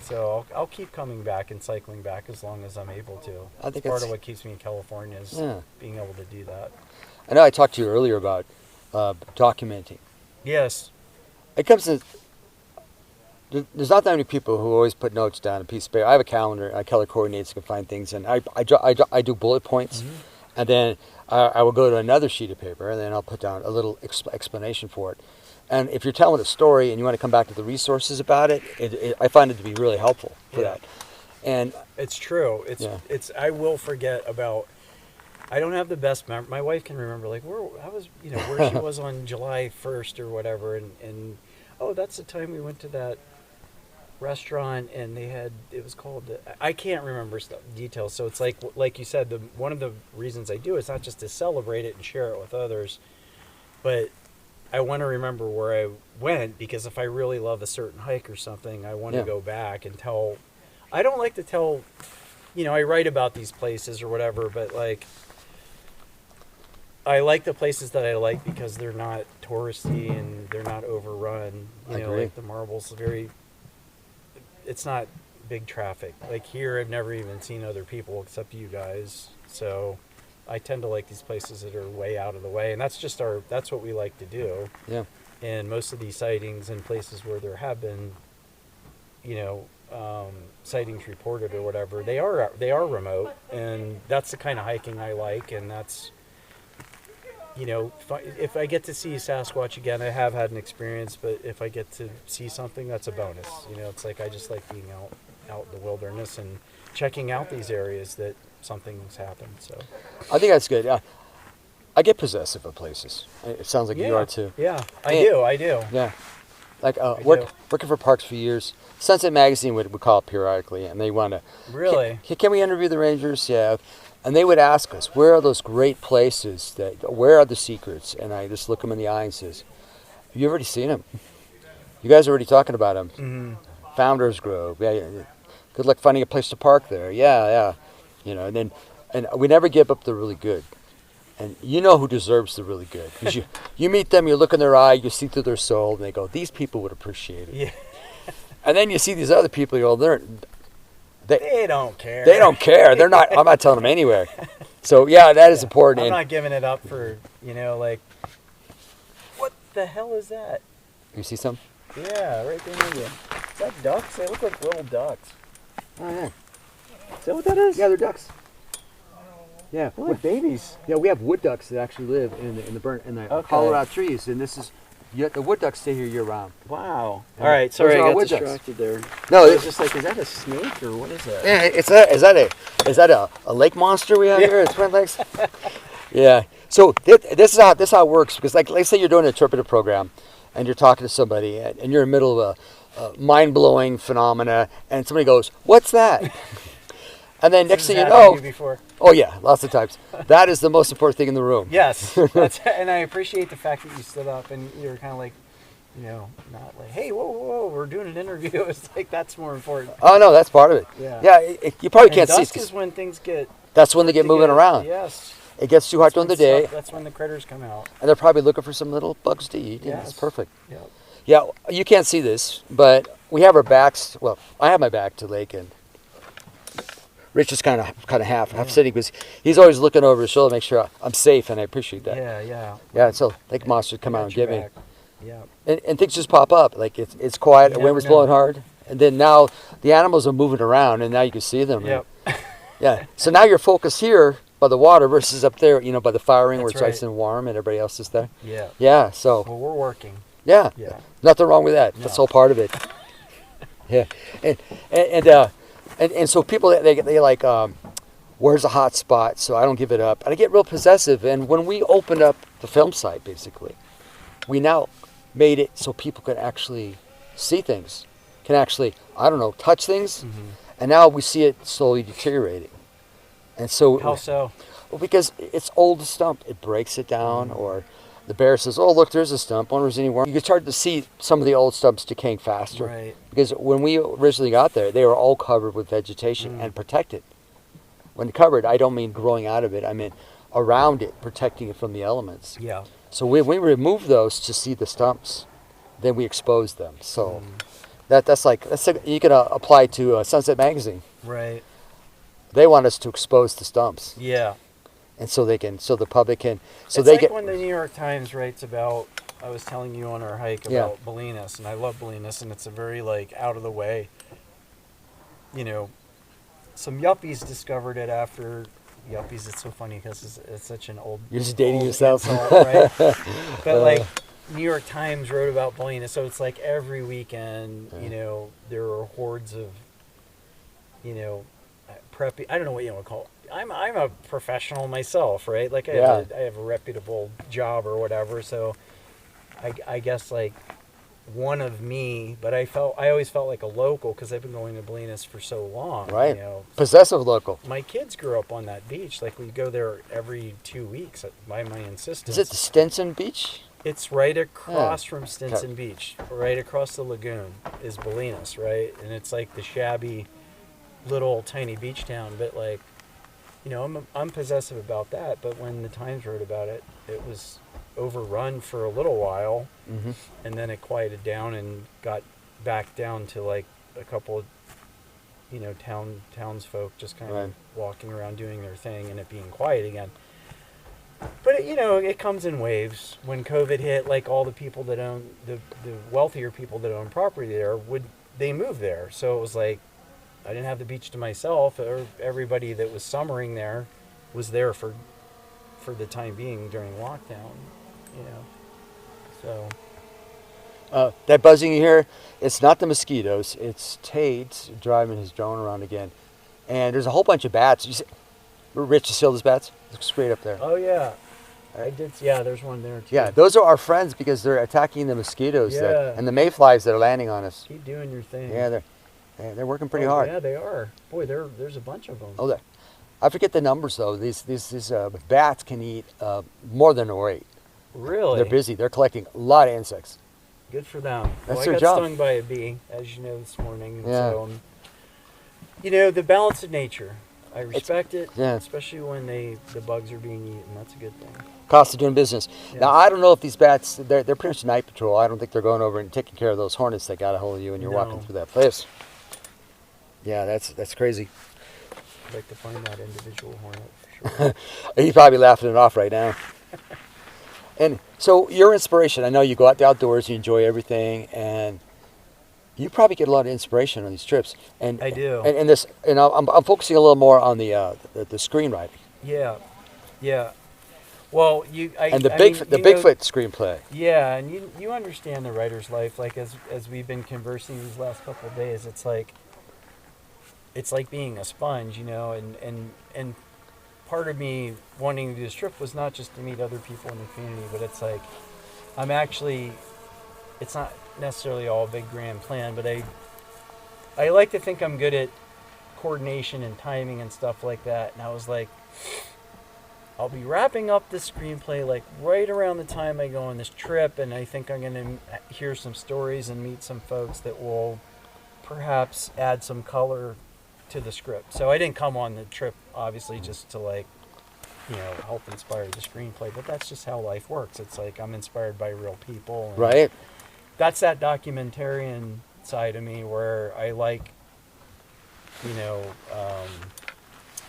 Speaker 3: So I'll keep coming back and cycling back as long as I'm able to.
Speaker 2: I think
Speaker 3: it's part of what keeps me in California is being able to do that.
Speaker 2: I know I talked to you earlier about documenting.
Speaker 3: Yes.
Speaker 2: It comes in. There's not that many people who always put notes down on a piece of paper. I have a calendar. I color coordinate so I can find things, and I do bullet points, and then I will go to another sheet of paper, and then I'll put down a little explanation for it. And if you're telling a story and you want to come back to the resources about it, I find it to be really helpful for that. And
Speaker 3: it's true. It's I will forget about. I don't have the best memory. My wife can remember like where she was on July 1st or whatever, and oh, that's the time we went to that restaurant and it was called, I can't remember details. So it's like you said, one of the reasons I do is not just to celebrate it and share it with others, but I want to remember where I went, because if I really love a certain hike or something, I want to go back and tell. I don't like to tell, I write about these places or whatever, but like I like the places that I like because they're not touristy and they're not overrun.
Speaker 2: I agree.
Speaker 3: Like the Marble's it's not big traffic. Like here, I've never even seen other people except you guys. So I tend to like these places that are way out of the way, and that's what we like to do.
Speaker 2: Yeah.
Speaker 3: And most of these sightings in places where there have been, sightings reported or whatever, they are remote, and that's the kind of hiking I like, and that's. If I get to see Sasquatch again, I have had an experience, but if I get to see something, that's a bonus. It's like I just like being out in the wilderness and checking out these areas that something's happened. So
Speaker 2: I think that's good. I get possessive of places. It sounds like you are too.
Speaker 3: Yeah, I do.
Speaker 2: Yeah. Like working for parks for years. Sunset Magazine would call it periodically, and they want to.
Speaker 3: Really?
Speaker 2: Can we interview the rangers? Yeah. And they would ask us, where are those great places? Where are the secrets? And I just look them in the eye and says, have you already seen them? You guys are already talking about them.
Speaker 3: Mm-hmm.
Speaker 2: Founders Grove. Yeah. Good luck finding a place to park there. Yeah. And we never give up the really good. And you know who deserves the really good. Because you meet them, you look in their eye, you see through their soul, and they go, these people would appreciate it.
Speaker 3: Yeah.
Speaker 2: And then you see these other people, you go,
Speaker 3: they don't care.
Speaker 2: They don't care. They're not. I'm not telling them anywhere. So that is important.
Speaker 3: I'm not giving it up for like. What the hell is that?
Speaker 2: You see some?
Speaker 3: Yeah, right there near you. Is that ducks? They look like little ducks.
Speaker 2: Oh yeah.
Speaker 3: Is that what that is?
Speaker 2: Yeah, they're ducks. Yeah.
Speaker 3: They're like babies.
Speaker 2: Yeah, we have wood ducks that actually live in the hollowed out trees, and this is. The wood ducks stay here year round.
Speaker 3: Wow. All right, sorry, I got distracted there.
Speaker 2: No,
Speaker 3: it's just like, is that a snake or what is that?
Speaker 2: Yeah, is that a lake monster we have here at Twin Lakes? Yeah. So this is how it works, because like let's say you're doing an interpretive program, and you're talking to somebody, and you're in the middle of a mind-blowing phenomena, and somebody goes, "What's that?" And then next thing you know, oh yeah, lots of times. That is the most important thing in the room.
Speaker 3: Yes, and I appreciate the fact that you stood up and you're kind of like, not like, hey, whoa, we're doing an interview. It's like that's more important.
Speaker 2: Oh no, that's part of it. Yeah, you probably can't see.
Speaker 3: Dusk is when things get.
Speaker 2: That's when they get moving around.
Speaker 3: Yes.
Speaker 2: It gets too hot during the day.
Speaker 3: That's when the critters come out.
Speaker 2: And they're probably looking for some little bugs to eat. Yeah, it's perfect.
Speaker 3: Yep.
Speaker 2: Yeah, you can't see this, but we have our backs. Well, I have my back to Lake, and Rich is kind of half sitting, because he's always looking over his shoulder to make sure I'm safe, and I appreciate that. Yeah. So Lake monsters come out and get me.
Speaker 3: Yeah.
Speaker 2: And things just pop up. Like it's quiet. The wind was blowing hard, and then now the animals are moving around, and now you can see them.
Speaker 3: Yep.
Speaker 2: Yeah. So now you're focused here by the water versus up there, by the firing where it's
Speaker 3: right.
Speaker 2: nice and warm, and everybody else is there.
Speaker 3: Yeah.
Speaker 2: Yeah. So.
Speaker 3: Well, we're working.
Speaker 2: Yeah.
Speaker 3: Yeah.
Speaker 2: Nothing wrong with that.
Speaker 3: No.
Speaker 2: That's all part of it. Yeah. And so people, they like, where's a hot spot? So I don't give it up. And I get real possessive. And when we opened up the film site, basically, we now made it so people can actually see things, can actually, touch things. Mm-hmm. And now we see it slowly deteriorating. And so.
Speaker 3: How so?
Speaker 2: Well, because it's old stump. It breaks it down, or the bear says, "Oh, look, there's a stump. I wonder if there's any worm." You can start to see some of the old stumps decaying faster.
Speaker 3: Right.
Speaker 2: Because when we originally got there, they were all covered with vegetation and protected. When covered, I don't mean growing out of it. I mean around it, protecting it from the elements.
Speaker 3: Yeah.
Speaker 2: So we removed those to see the stumps. Then we exposed them. So that's you can apply to Sunset Magazine.
Speaker 3: Right.
Speaker 2: They want us to expose the stumps,
Speaker 3: Yeah.
Speaker 2: and so the public can, so
Speaker 3: it's
Speaker 2: they
Speaker 3: like
Speaker 2: get.
Speaker 3: when the New York Times writes about, I was telling you on our hike about Bolinas, and I love Bolinas, and it's a very like out of the way, some yuppies discovered it after. Yuppies, it's so funny because it's such an old.
Speaker 2: You're just dating
Speaker 3: old
Speaker 2: yourself,
Speaker 3: insult, right? But like, New York Times wrote about Bolinas, so it's like every weekend, there are hordes of, preppy. I don't know what you want to call it. I'm a professional myself, right? Like I have a reputable job or whatever, so I guess like one of me, but I always felt like a local because I've been going to Bolinas for so long.
Speaker 2: Right. Possessive local.
Speaker 3: My kids grew up on that beach. Like we go there every 2 weeks by my insistence.
Speaker 2: Is it the Stinson Beach?
Speaker 3: It's right across from Stinson Beach. Right across the lagoon is Bolinas, right? And it's like the shabby little tiny beach town, but like, I'm possessive about that, but when the Times wrote about it, it was overrun for a little while, and then it quieted down and got back down to like a couple of townsfolk just kind of walking around doing their thing and it being quiet again. But it comes in waves. When COVID hit, like all the people that own the wealthier people that own property there they move there, so it was like I didn't have the beach to myself, or everybody that was summering there was there for the time being during lockdown, So
Speaker 2: That buzzing you hear, it's not the mosquitoes. It's Tate driving his drone around again. And there's a whole bunch of bats. You see, Rich, you see all those bats? Looks great up there.
Speaker 3: Oh, yeah. I did. Yeah, there's one there, too.
Speaker 2: Yeah, those are our friends because they're attacking the mosquitoes and the mayflies that are landing on us.
Speaker 3: Keep doing your thing.
Speaker 2: Yeah, they're working pretty hard.
Speaker 3: Yeah, they are. Boy, there's a bunch of them.
Speaker 2: Oh, I forget the numbers, though. These bats can eat more than a weight.
Speaker 3: Really?
Speaker 2: They're busy. They're collecting a lot of insects.
Speaker 3: Good for them.
Speaker 2: That's
Speaker 3: their
Speaker 2: job.
Speaker 3: I got stung by a bee, as you know, this morning. And
Speaker 2: yeah.
Speaker 3: So, the balance of nature. I respect it,
Speaker 2: yeah.
Speaker 3: especially when the bugs are being eaten. That's a good thing.
Speaker 2: Cost of doing business.
Speaker 3: Yes.
Speaker 2: Now, I don't know if these bats, they're pretty much night patrol. I don't think they're going over and taking care of those hornets that got a hold of you when you're walking through that place. Yeah, that's crazy.
Speaker 3: I'd like to find that individual hornet for sure.
Speaker 2: He's probably laughing it off right now. And so your inspiration, I know you go out the outdoors, you enjoy everything, and you probably get a lot of inspiration on these trips. And
Speaker 3: I do.
Speaker 2: And this, I'm focusing a little more on the screenwriting.
Speaker 3: Yeah, yeah. Well, the
Speaker 2: Bigfoot screenplay.
Speaker 3: Yeah, and you understand the writer's life. Like as we've been conversing these last couple of days, it's like being a sponge, and part of me wanting to do this trip was not just to meet other people in the community, but it's like it's not necessarily all a big grand plan, but I like to think I'm good at coordination and timing and stuff like that. And I was like, I'll be wrapping up this screenplay like right around the time I go on this trip, and I think I'm going to hear some stories and meet some folks that will perhaps add some color to the script. So I didn't come on the trip obviously just to help inspire the screenplay, but that's just how life works. It's like I'm inspired by real people. And
Speaker 2: right.
Speaker 3: That's that documentarian side of me where I like,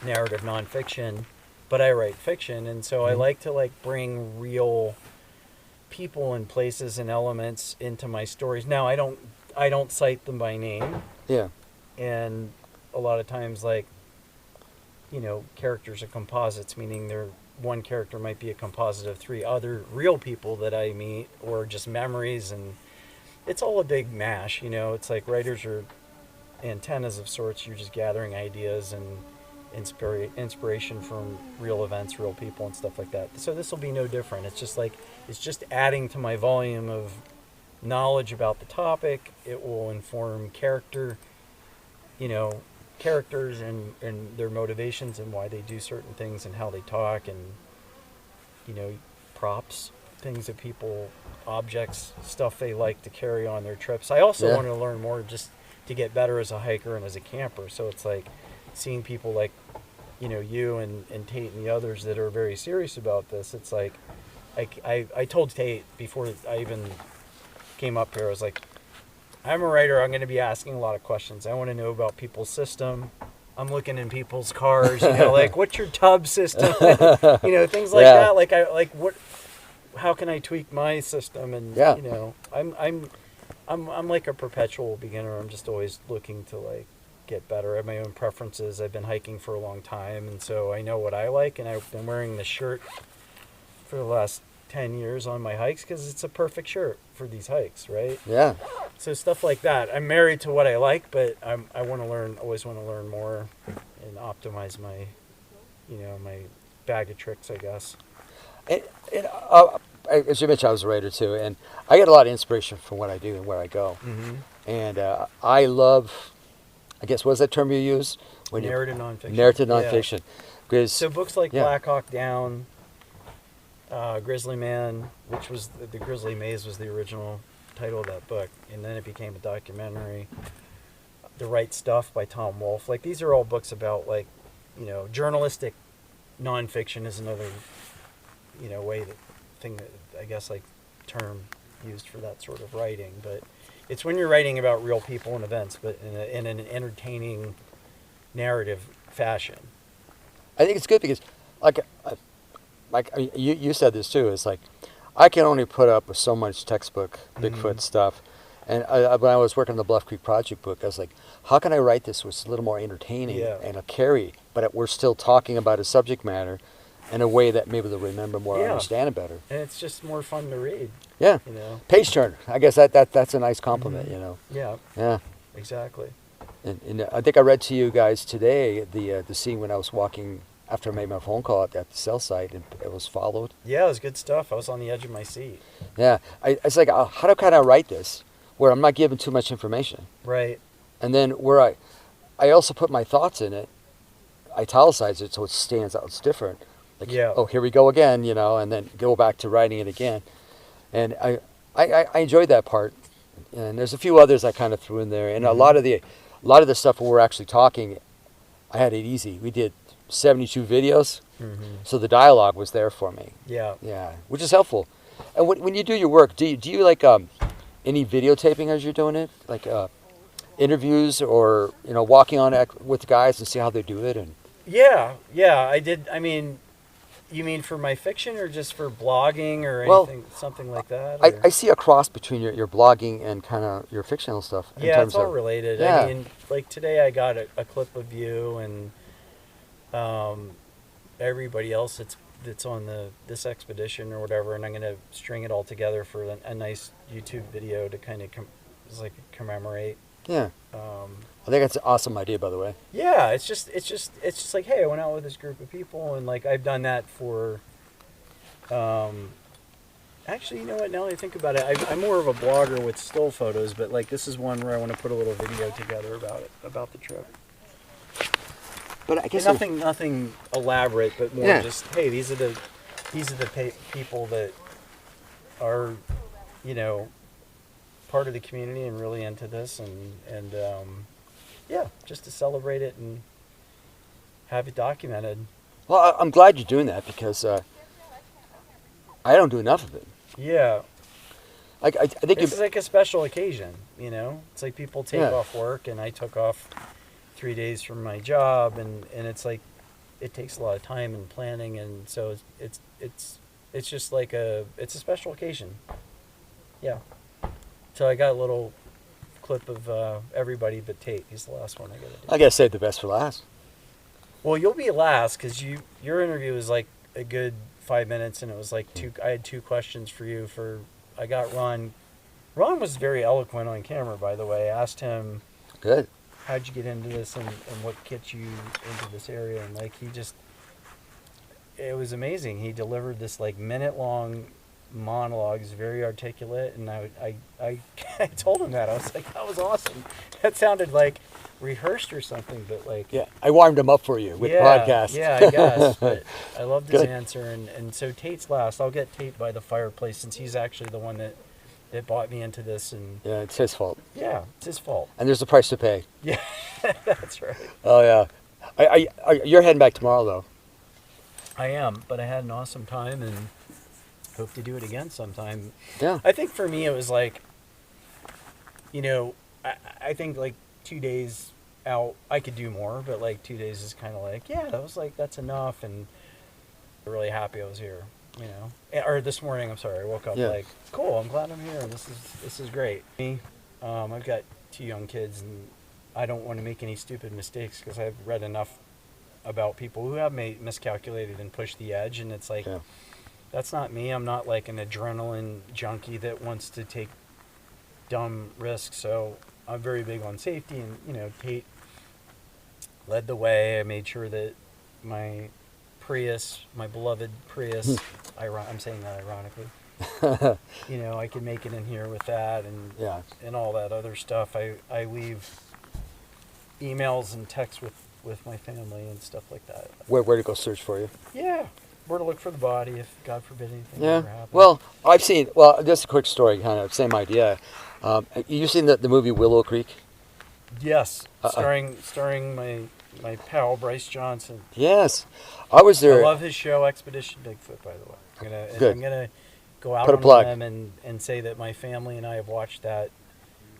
Speaker 3: narrative nonfiction, but I write fiction, and so I like to bring real people and places and elements into my stories. Now I don't cite them by name.
Speaker 2: Yeah.
Speaker 3: And a lot of times characters are composites, meaning one character might be a composite of 3 other real people that I meet, or just memories, and it's all a big mash. It's like writers are antennas of sorts. You're just gathering ideas and inspiration from real events, real people, and stuff like that. So this will be no different. It's just adding to my volume of knowledge about the topic. It will inform characters and their motivations and why they do certain things and how they talk, and props. things that people, objects, stuff they like to carry on their trips. I also want to learn more just to get better as a hiker and as a camper. So it's like seeing people like, you and Tate and the others that are very serious about this. It's like, I told Tate before I even came up here, I was like, I'm a writer. I'm going to be asking a lot of questions. I want to know about people's system. I'm looking in people's cars, like, what's your tub system? Things like that. Like what? How can I tweak my system? And I'm like a perpetual beginner. I'm just always looking to like get better. I have my own preferences. I've been hiking for a long time, and so I know what I like. And I've been wearing this shirt for the last 10 years on my hikes because it's a perfect shirt for these hikes, right?
Speaker 2: Yeah.
Speaker 3: So stuff like that. I'm married to what I like, but I want to learn. Always want to learn more and optimize my, my bag of tricks, I guess.
Speaker 2: As you mentioned, I was a writer too, and I get a lot of inspiration from what I do and where I go.
Speaker 3: Mm-hmm.
Speaker 2: And I love, I guess, what is that term you use?
Speaker 3: Narrative nonfiction.
Speaker 2: Narrative nonfiction.
Speaker 3: Yeah. So books like Black Hawk Down, Grizzly Man, which was the Grizzly Maze was the original title of that book, and then it became a documentary. The Right Stuff by Tom Wolfe. Like, these are all books about, like, journalistic nonfiction is another, thing that I guess like term used for that sort of writing. But it's when you're writing about real people and events, but in an entertaining narrative fashion. I
Speaker 2: think it's good because, you said this too. It's like I can only put up with so much textbook Bigfoot stuff. And when I was working on the Bluff Creek Project book, I was like, how can I write this with a little more entertaining and a carry, but we're still talking about a subject matter in a way that maybe they'll remember more and understand it better.
Speaker 3: And it's just more fun to read.
Speaker 2: Yeah. Page turner. I guess that's a nice compliment,
Speaker 3: Yeah.
Speaker 2: Yeah.
Speaker 3: Exactly.
Speaker 2: And I think I read to you guys today the scene when I was walking after I made my phone call at the cell site and it was followed.
Speaker 3: Yeah, it was good stuff. I was on the edge of my seat.
Speaker 2: Yeah. I was like, how can I write this where I'm not giving too much information?
Speaker 3: Right.
Speaker 2: And then where I also put my thoughts in it, italicize it so it stands out, it's different. Like, oh, here we go again, and then go back to writing it again. And I enjoyed that part. And there's a few others I kind of threw in there. And a lot of the stuff where we're actually talking, I had it easy. We did 72 videos, so the dialogue was there for me.
Speaker 3: Yeah.
Speaker 2: Yeah, which is helpful. And when you do your work, do you like any videotaping as you're doing it? Like interviews or, walking on it with guys and see how they do it? And
Speaker 3: Yeah, I did. I mean, you mean for my fiction or just for blogging or anything, something like that?
Speaker 2: I see a cross between your blogging and kind of your fictional stuff.
Speaker 3: Yeah, it's all related. Yeah. I mean, like today I got a clip of you and everybody else that's on this expedition or whatever, and I'm going to string it all together for a nice YouTube video to kind of commemorate.
Speaker 2: Yeah. I think that's an awesome idea, by the way.
Speaker 3: Yeah, it's just like, hey, I went out with this group of people, and like I've done that for. Actually, you know what? Now that I think about it, I'm more of a blogger with still photos, but like this is one where I want to put a little video together about the trip.
Speaker 2: But I guess
Speaker 3: nothing elaborate, but more just, hey, these are the people that are, part of the community and really into this, and just to celebrate it and have it documented.
Speaker 2: Well, I'm glad you're doing that because I don't do enough of it.
Speaker 3: Yeah.
Speaker 2: I think
Speaker 3: it's like a special occasion, It's like people take off work, and I took off 3 days from my job, and it's like it takes a lot of time and planning, and so it's just like it's a special occasion. Yeah. So I got a little clip of everybody but Tate. He's the last one I got to do.
Speaker 2: I got to save the best for last.
Speaker 3: Well, you'll be last because your interview was like a good 5 minutes, and it was like I had 2 questions for you. I got Ron. Ron was very eloquent on camera, by the way. I asked him,
Speaker 2: good.
Speaker 3: How'd you get into this, and what gets you into this area? And like it was amazing. He delivered this like minute-long monologue. He's very articulate, and I told him that. I was like, that was awesome. That sounded like rehearsed or something, but like...
Speaker 2: Yeah, I warmed him up for you with the podcast.
Speaker 3: Yeah, I guess. But I loved his answer, and so Tate's last. I'll get Tate by the fireplace, since he's actually the one that brought me into this. And
Speaker 2: yeah, it's his fault.
Speaker 3: Yeah, it's his fault.
Speaker 2: And there's a price to pay.
Speaker 3: Yeah, that's right.
Speaker 2: Oh, yeah. You're heading back tomorrow, though.
Speaker 3: I am, but I had an awesome time and hope to do it again sometime.
Speaker 2: Yeah.
Speaker 3: I think for me it was like, I think like 2 days out, I could do more, but like 2 days is kind of like, yeah, that was like, that's enough. And I'm really happy I was here, Or this morning, I'm sorry, I woke up like, cool, I'm glad I'm here. This is great. Me, I've got 2 young kids, and I don't want to make any stupid mistakes, because I've read enough about people who have miscalculated and pushed the edge, and it's like, that's not me. I'm not like an adrenaline junkie that wants to take dumb risks. So I'm very big on safety, and Tate led the way. I made sure that my Prius, my beloved Prius, I'm saying that ironically, I could make it in here with that, and all that other stuff. I leave emails and texts with my family and stuff like that.
Speaker 2: Where to go search for you?
Speaker 3: Yeah, where to look for the body if, God forbid, anything ever happens.
Speaker 2: Well, just a quick story, kind of same idea. You seen the movie Willow Creek?
Speaker 3: Yes, starring my pal Bryce Johnson.
Speaker 2: Yes, I was there.
Speaker 3: I love his show Expedition Bigfoot, by the way. I'm gonna go out
Speaker 2: Put a
Speaker 3: on
Speaker 2: plug.
Speaker 3: them and say that my family and I have watched that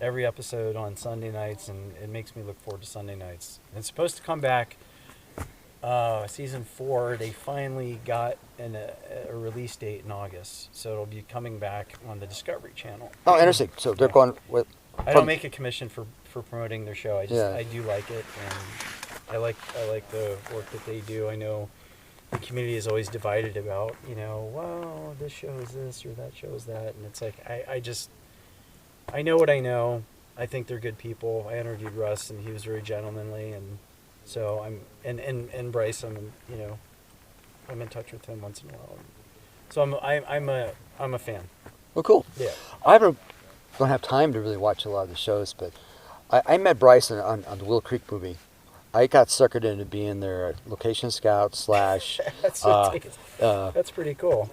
Speaker 3: every episode on Sunday nights, and it makes me look forward to Sunday nights. It's supposed to come back season 4. They finally got a release date in August, so it'll be coming back on the Discovery Channel.
Speaker 2: Oh, interesting. So they're going with...
Speaker 3: I don't make a commission for promoting their show. I do like it, and I like the work that they do. I know the community is always divided about, well, this show is this or that show is that, and it's like I know what I know. I think they're good people. I interviewed Russ, and he was very gentlemanly, and so and Bryce, I'm in touch with him once in a while. So I'm a fan.
Speaker 2: Well, cool.
Speaker 3: Yeah.
Speaker 2: I don't have time to really watch a lot of the shows, but I met Bryce on the Willow Creek movie. I got suckered into being their location scout /
Speaker 3: that's pretty cool.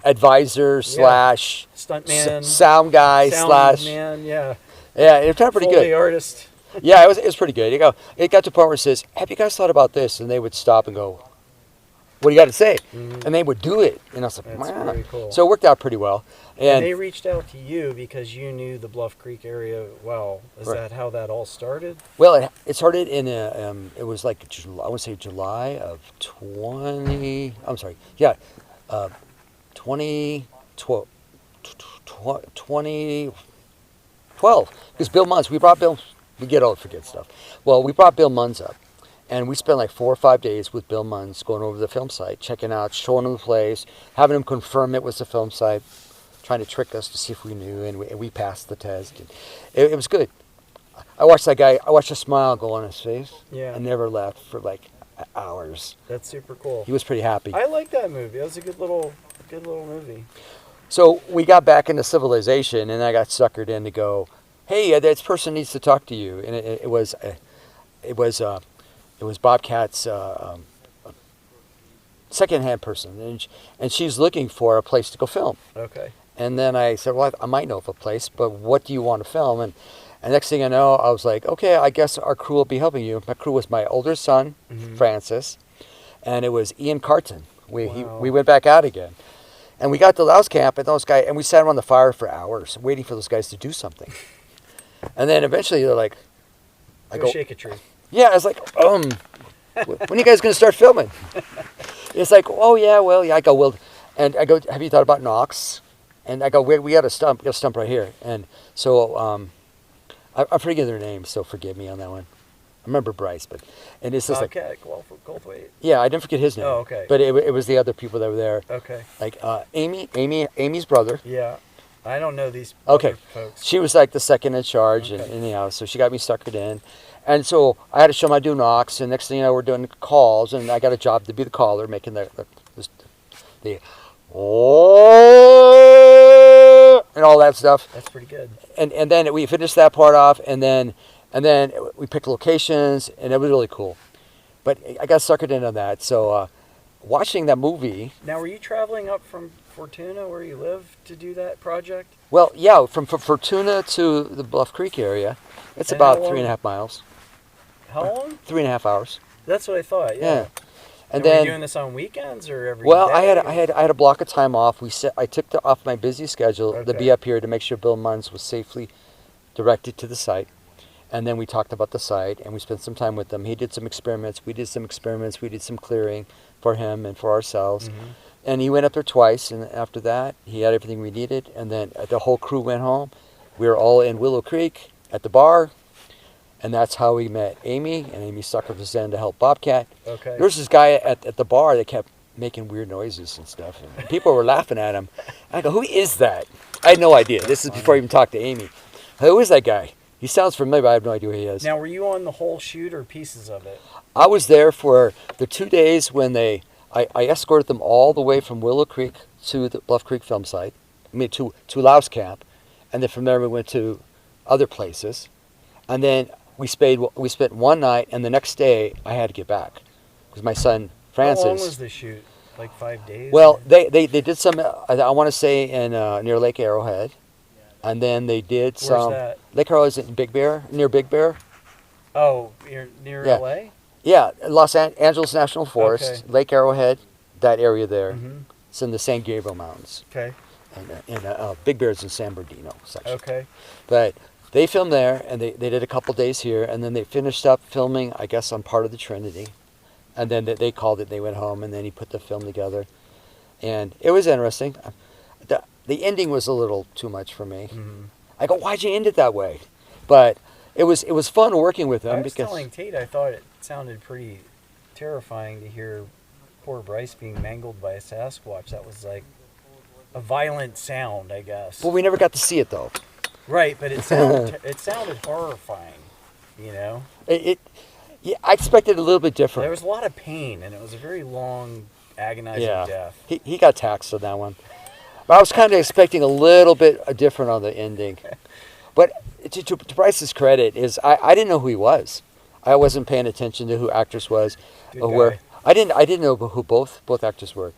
Speaker 2: Advisor /
Speaker 3: stuntman,
Speaker 2: sound guy /
Speaker 3: man, yeah,
Speaker 2: it turned pretty
Speaker 3: Foley
Speaker 2: good.
Speaker 3: Artist.
Speaker 2: Yeah, it was pretty good. It got to the point where it says, "Have you guys thought about this?" And they would stop and go, "What do you got to say?"
Speaker 3: Mm-hmm.
Speaker 2: And they would do it, and I was like,
Speaker 3: That's
Speaker 2: "Wow!"
Speaker 3: very cool.
Speaker 2: So it worked out pretty well.
Speaker 3: And they reached out to you because you knew the Bluff Creek area well. Is that how that all started?
Speaker 2: Well, it started in it was like I would say July of 2012. 2012, because Bill Munns, we get old, forget stuff. Well, we brought Bill Munns up, and we spent like 4 or 5 days with Bill Munns going over the film site, checking out, showing him the place, having him confirm it was the film site, trying to trick us to see if we knew, and we passed the test. And it was good. I watched that guy, I watched a smile go on his face, and never left for like hours.
Speaker 3: That's super cool.
Speaker 2: He was pretty happy.
Speaker 3: I like that movie. It was a good little movie.
Speaker 2: So we got back into civilization, and I got suckered in to go, "Hey, this person needs to talk to you." And it was Bobcat's secondhand person, and she's looking for a place to go film.
Speaker 3: Okay.
Speaker 2: And then I said, "Well, I might know of a place, but what do you want to film?" And next thing I know, I was like, "Okay, I guess our crew will be helping you." My crew was my older son, Francis, and it was Ian Carton. We went back out again. And we got to Louse Camp, and we sat around the fire for hours waiting for those guys to do something. And then eventually they're like,
Speaker 3: Go shake a tree.
Speaker 2: Yeah, I was like, when are you guys going to start filming? It's like, "Oh, yeah, well, yeah." I go, "Well," and I go, "Have you thought about Knox?" And I go, we got a stump right here. And so I forget their names, so forgive me on that one. I remember Bryce, and it's just
Speaker 3: Bobcat, Goldthwait.
Speaker 2: Yeah, I didn't forget his name.
Speaker 3: Oh, okay.
Speaker 2: But it was the other people that were there.
Speaker 3: Okay.
Speaker 2: Like Amy's brother.
Speaker 3: Yeah, I don't know these
Speaker 2: Okay,
Speaker 3: folks.
Speaker 2: she was like the second in charge, and so she got me suckered in, and so I had to show my do knocks, and next thing you know, we're doing calls, and I got a job to be the caller, making the oh, and all that stuff.
Speaker 3: That's pretty good.
Speaker 2: And then we finished that part off, and then we picked locations, and it was really cool. But I got suckered in on that. So watching that movie.
Speaker 3: Now, were you traveling up from Fortuna, where you live, to do that project?
Speaker 2: Well, yeah, from Fortuna to the Bluff Creek area, it's
Speaker 3: And
Speaker 2: about
Speaker 3: how long?
Speaker 2: 3.5 miles.
Speaker 3: How long?
Speaker 2: 3.5 hours.
Speaker 3: That's what I thought. Yeah.
Speaker 2: Yeah.
Speaker 3: And
Speaker 2: then,
Speaker 3: were you doing this on weekends or every
Speaker 2: well,
Speaker 3: day?
Speaker 2: I had a block of time off. I took off my busy schedule to
Speaker 3: Okay.
Speaker 2: be up here to make sure Bill Munns was safely directed to the site. And then we talked about the site, and we spent some time with them. He did some experiments. We did some experiments. We did some clearing for him and for ourselves.
Speaker 3: Mm-hmm.
Speaker 2: And he went up there twice, and after that, he had everything we needed. And then the whole crew went home. We were all in Willow Creek at the bar, and that's how we met Amy. And Amy suckered us in to help Bobcat.
Speaker 3: Okay.
Speaker 2: There was this guy at the bar that kept making weird noises and stuff, and people were laughing at him. I go, who is that? I had no idea. This is before I even talked to Amy. Who is that guy? He sounds familiar, but I have no idea who he is.
Speaker 3: Now, were you on the whole shoot or pieces of it?
Speaker 2: I was there for the 2 days when I escorted them all the way from Willow Creek to the Bluff Creek film site. I mean, to Louse Camp, and then from there we went to other places, and then we spent one night, and the next day I had to get back because my son Francis.
Speaker 3: How long was the shoot? Like 5 days?
Speaker 2: Well,
Speaker 3: or-
Speaker 2: they did some. I want to say in near Lake Arrowhead, and then they did
Speaker 3: Where's
Speaker 2: some.
Speaker 3: that?
Speaker 2: Lake Arrowhead is in Big Bear, near Big Bear.
Speaker 3: Oh, near
Speaker 2: Yeah.
Speaker 3: LA?
Speaker 2: Yeah, Los Angeles National Forest,
Speaker 3: Okay.
Speaker 2: Lake Arrowhead, that area there.
Speaker 3: Mm-hmm.
Speaker 2: It's in the San Gabriel Mountains,
Speaker 3: Okay.
Speaker 2: and Big Bear's in San Bernardino section.
Speaker 3: Okay.
Speaker 2: But they filmed there, and they did a couple days here, and then they finished up filming, I guess, on part of the Trinity, and then they called it. They went home, and then he put the film together, and it was interesting. The ending was a little too much for me.
Speaker 3: Mm-hmm.
Speaker 2: I go, why'd you end it that way? But it was fun working with them
Speaker 3: I was
Speaker 2: because
Speaker 3: telling Tate I thought it sounded pretty terrifying to hear poor Bryce being mangled by a Sasquatch. That was like a violent sound, I guess.
Speaker 2: well, we never got to see it though.
Speaker 3: Right, but it sounded horrifying, you know?
Speaker 2: Yeah, I expected a little bit different.
Speaker 3: There was a lot of pain, and it was a very long, agonizing
Speaker 2: Yeah,
Speaker 3: death.
Speaker 2: he got taxed on that one. But I was kind of expecting a little bit different on the ending. But to Bryce's credit is I didn't know who he was. I wasn't paying attention to who actors was
Speaker 3: Good
Speaker 2: or
Speaker 3: guy.
Speaker 2: where. I didn't know who both actors were.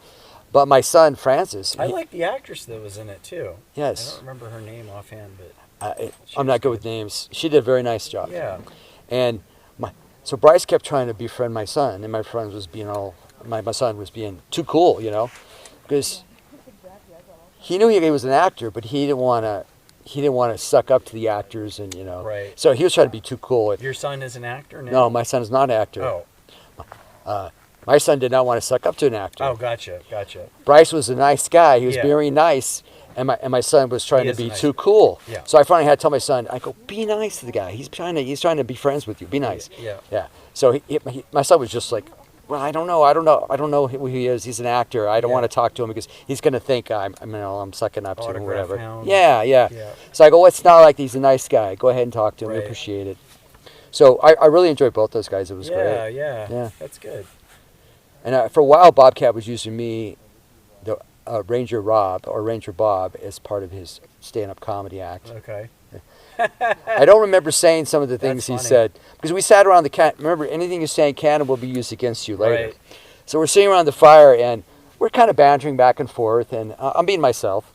Speaker 2: But my son Francis.
Speaker 3: I like the actress that was in it, too. I
Speaker 2: Yes.
Speaker 3: don't remember her name offhand, but
Speaker 2: I'm not good with names. She did a very nice job.
Speaker 3: yeah.
Speaker 2: And so Bryce kept trying to befriend my son, and my son was being too cool, because he knew he was an actor, but he didn't want to suck up to the actors, and
Speaker 3: Right.
Speaker 2: So he was trying to be too cool.
Speaker 3: Your son is an actor now?
Speaker 2: No, my son is not an actor.
Speaker 3: Oh.
Speaker 2: My son did not want to suck up to an actor.
Speaker 3: Oh, gotcha.
Speaker 2: Bryce was a nice guy. He was
Speaker 3: Yeah.
Speaker 2: very nice, and my son was trying
Speaker 3: He
Speaker 2: to
Speaker 3: is a
Speaker 2: be
Speaker 3: nice
Speaker 2: too
Speaker 3: guy.
Speaker 2: cool.
Speaker 3: Yeah.
Speaker 2: So I finally had to tell my son, I go, be nice to the guy. He's trying to be friends with you. Be nice.
Speaker 3: Yeah.
Speaker 2: Yeah. So my son was just like, well, I don't know who he is. He's an actor. I don't
Speaker 3: Yeah.
Speaker 2: want to talk to him because he's going to think I'm sucking up to him or
Speaker 3: Autograph
Speaker 2: whatever.
Speaker 3: hound.
Speaker 2: Yeah.
Speaker 3: Yeah.
Speaker 2: So I go, well, it's not like he's a nice guy. Go ahead and talk to him. I
Speaker 3: Right.
Speaker 2: appreciate it. So I really enjoyed both those guys. It was great.
Speaker 3: Yeah. That's good.
Speaker 2: And for a while, Bobcat was using me, the Ranger Rob or Ranger Bob, as part of his stand-up comedy act.
Speaker 3: Okay.
Speaker 2: I don't remember saying some of the things
Speaker 3: That's
Speaker 2: he
Speaker 3: funny.
Speaker 2: said because we sat around the cat. Remember, anything you say in canon will be used against you later.
Speaker 3: Right.
Speaker 2: So we're sitting around the fire and we're kind of bantering back and forth, and I'm being myself.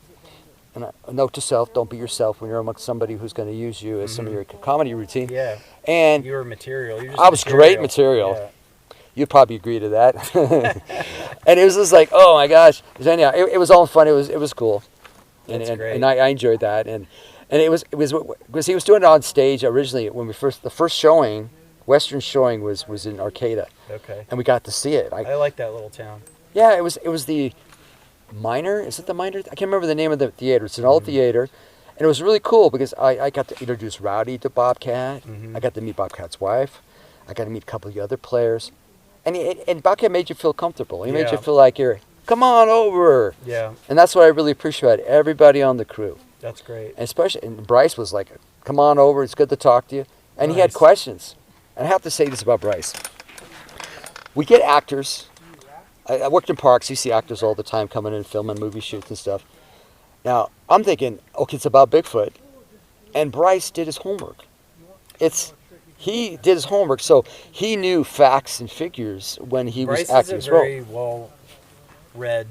Speaker 2: And a note to self: don't be yourself when you're amongst somebody who's going to use you as some of your comedy routine.
Speaker 3: Mm-hmm. Yeah.
Speaker 2: And
Speaker 3: You were material. You're just
Speaker 2: I was great material.
Speaker 3: Yeah.
Speaker 2: you'd probably agree to that. And it was just like, oh my gosh. So anyhow, it was all fun. It was cool.
Speaker 3: That's great.
Speaker 2: And I enjoyed that. And it was because he was doing it on stage originally when the first showing, Western showing was in Arcata,
Speaker 3: Okay.
Speaker 2: and we got to see it.
Speaker 3: I like that little town.
Speaker 2: Yeah, it was the Minor. Is it the Minor? I can't remember the name of the theater. It's an old theater, and it was really cool because I got to introduce Rowdy to Bobcat.
Speaker 3: Mhm.
Speaker 2: I got to meet Bobcat's wife. I got to meet a couple of the other players, and Bobcat made you feel comfortable. He made you
Speaker 3: Yeah.
Speaker 2: feel like you're come on over,
Speaker 3: Yeah,
Speaker 2: and that's what I really appreciate. Everybody on the crew,
Speaker 3: that's great.
Speaker 2: and especially and Bryce was like, come on over. It's good to talk to you, and he had
Speaker 3: Nice.
Speaker 2: questions. And I have to say this about Bryce. We get actors. I worked in parks. You see actors all the time coming in, filming movie shoots and stuff. Now, I'm thinking, okay, it's about Bigfoot. And Bryce did his homework. He did his homework, so he knew facts and figures when he was acting his role.
Speaker 3: Bryce is a very well-read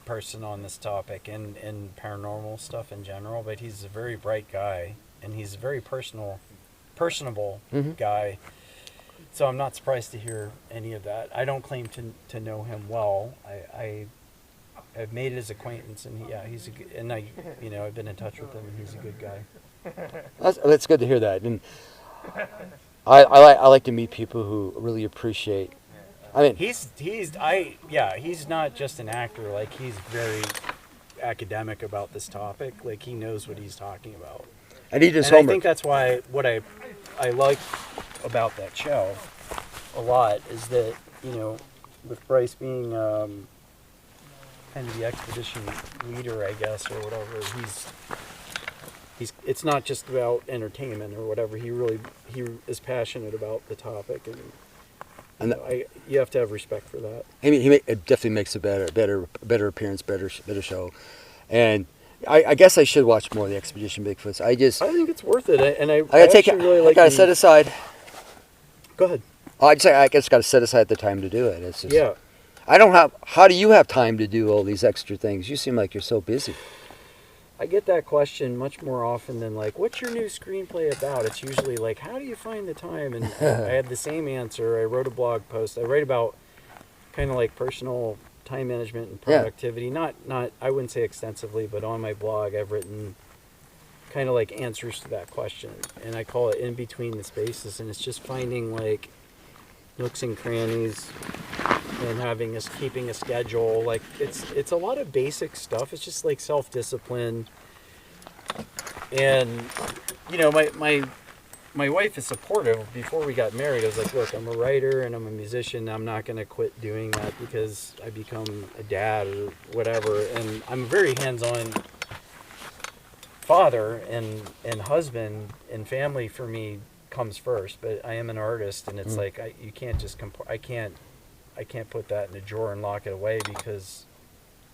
Speaker 3: person on this topic and paranormal stuff in general, but he's a very bright guy, and he's a very personable guy. So I'm not surprised to hear any of that. I don't claim to know him well. I've made his acquaintance, and he's a good, and I've been in touch with him, and he's a good guy.
Speaker 2: That's good to hear that. And I like to meet people who really appreciate. I mean,
Speaker 3: he's not just an actor. Like, he's very academic about this topic. Like, he knows what he's talking about.
Speaker 2: And he does
Speaker 3: homework.
Speaker 2: I
Speaker 3: think that's why what I like about that show a lot is that, with Bryce being kind of the expedition leader, I guess, or whatever, he's it's not just about entertainment or whatever. He is passionate about the topic, and you have to have respect for that.
Speaker 2: It definitely makes a better appearance, better show. And I guess I should watch more of the Expedition Bigfoots. I think
Speaker 3: it's worth it, and I
Speaker 2: gotta set aside.
Speaker 3: Go ahead.
Speaker 2: I just gotta set aside the time to do it. It's just,
Speaker 3: yeah.
Speaker 2: How do you have time to do all these extra things? You seem like you're so busy.
Speaker 3: I get that question much more often than, like, what's your new screenplay about? It's usually like, how do you find the time? And I had the same answer. I wrote a blog post. I write about kind of like personal time management and productivity. Yeah. Not I wouldn't say extensively, but on my blog I've written kind of like answers to that question. And I call it In Between the Spaces. And it's just finding like nooks and crannies and keeping a schedule. Like, it's a lot of basic stuff. It's just like self-discipline. And my wife is supportive. Before we got married, I was like, look, I'm a writer and I'm a musician. I'm not going to quit doing that because I become a dad or whatever. And I'm a very hands-on father and husband, and family for me comes first. But I am an artist, and it's like you can't just I can't put that in a drawer and lock it away because,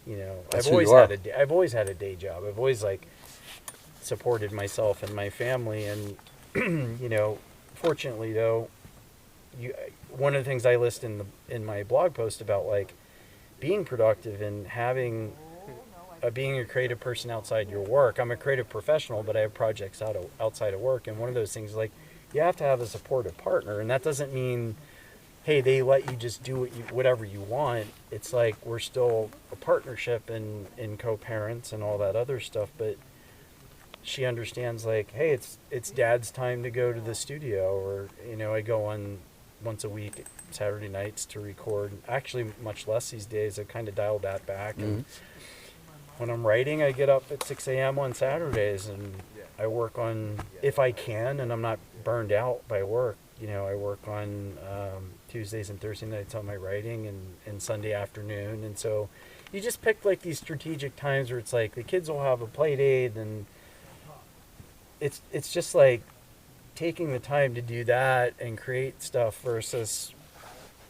Speaker 3: I've always had a day job. I've always like supported myself and my family, and fortunately though, one of the things I list in my blog post about like being productive and having being a creative person outside your work. I'm a creative professional, but I have projects outside of work, and one of those things is like you have to have a supportive partner, and that doesn't mean, hey, they let you just do whatever you want. It's like we're still a partnership and co-parents and all that other stuff, but she understands like, hey, it's Dad's time to go to the studio, or I go on once a week Saturday nights to record. Actually, much less these days. I've kind of dialed that back. And when I'm writing, I get up at 6 a.m. on Saturdays, and I work on, if I can, and I'm not burned out by work. I work on Tuesdays and Thursday nights on my writing, and Sunday afternoon. And so you just pick like these strategic times where it's like the kids will have a play date, and it's just like taking the time to do that and create stuff versus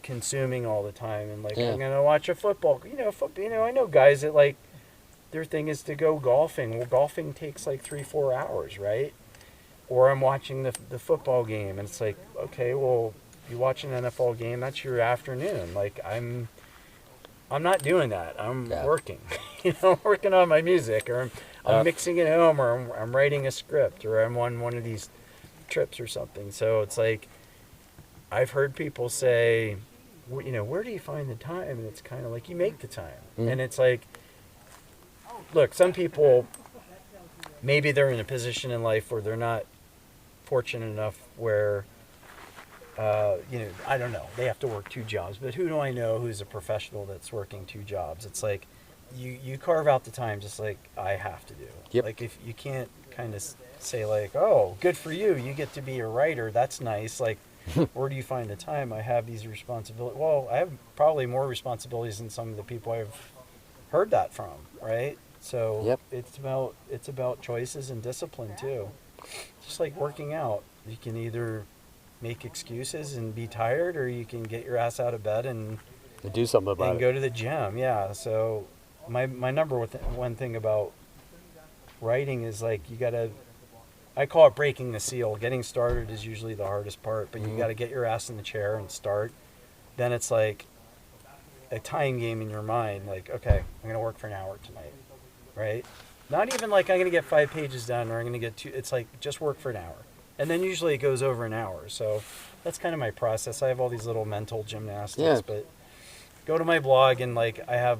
Speaker 3: consuming all the time. And like, I'm gonna watch a football. I know guys that like their thing is to go golfing. Well, golfing takes like 3-4 hours, right? Or I'm watching the football game, and it's like, okay, well, you watch an NFL game, that's your afternoon. Like, I'm not doing that. I'm working. Working on my music, or I'm mixing it home, or I'm writing a script, or I'm on one of these trips or something. So it's like, I've heard people say, where do you find the time? And it's kind of like, you make the time. And it's like, look, some people, maybe they're in a position in life where they're not fortunate enough where, I don't know, they have to work 2 jobs. But who do I know who's a professional that's working 2 jobs? It's like, you carve out the time just like I have to do.
Speaker 2: Yep.
Speaker 3: Like, if you can't kind of say like, oh, good for you, you get to be a writer, that's nice. Like, where do you find the time? I have these responsibilities. Well, I have probably more responsibilities than some of the people I've heard that from, right? So it's about choices and discipline too. Just like working out, you can either make excuses and be tired, or you can get your ass out of bed and
Speaker 2: To do something about
Speaker 3: and
Speaker 2: it.
Speaker 3: go to the gym. Yeah. So my number one thing about writing is like you gotta. I call it breaking the seal. Getting started is usually the hardest part, but you got to get your ass in the chair and start. Then it's like a time game in your mind. Like, okay, I'm gonna work for an hour tonight, right? Not even like I'm gonna get 5 pages done or I'm gonna get 2. It's like just work for an hour, and then usually it goes over an hour. So that's kind of my process. I have all these little mental gymnastics,
Speaker 2: Yeah.
Speaker 3: but go to my blog and like I have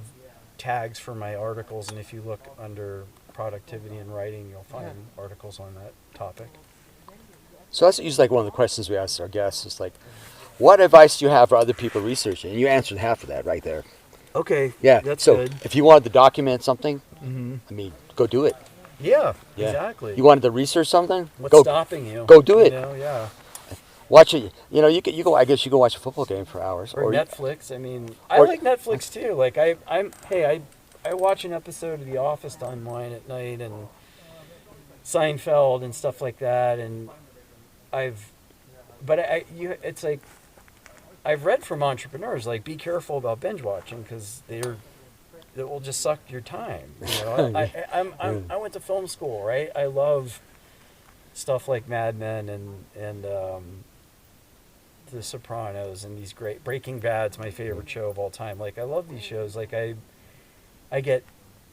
Speaker 3: tags for my articles, and if you look under productivity and writing, you'll find articles on that topic.
Speaker 2: So that's usually like one of the questions we ask our guests is like, what advice do you have for other people researching? And you answered half of that right there.
Speaker 3: Okay.
Speaker 2: Yeah.
Speaker 3: That's
Speaker 2: so
Speaker 3: good.
Speaker 2: if you wanted to document something,
Speaker 3: Mm-hmm.
Speaker 2: I mean, go do it.
Speaker 3: Yeah,
Speaker 2: Yeah.
Speaker 3: exactly.
Speaker 2: You wanted to research something?
Speaker 3: What's
Speaker 2: Go
Speaker 3: stopping you?
Speaker 2: go do it.
Speaker 3: You know, yeah.
Speaker 2: watch it. You know, you go. I guess you go watch a football game for hours.
Speaker 3: Or
Speaker 2: you-
Speaker 3: Netflix. I mean, I
Speaker 2: or-
Speaker 3: like Netflix too. Like I watch an episode of The Office online at night and Seinfeld and stuff like that. And it's like I've read from entrepreneurs like be careful about binge watching because it will just suck your time. You know, I went to film school, right? I love stuff like Mad Men and The Sopranos and these great Breaking Bad's my favorite show of all time. Like I love these shows. Like I get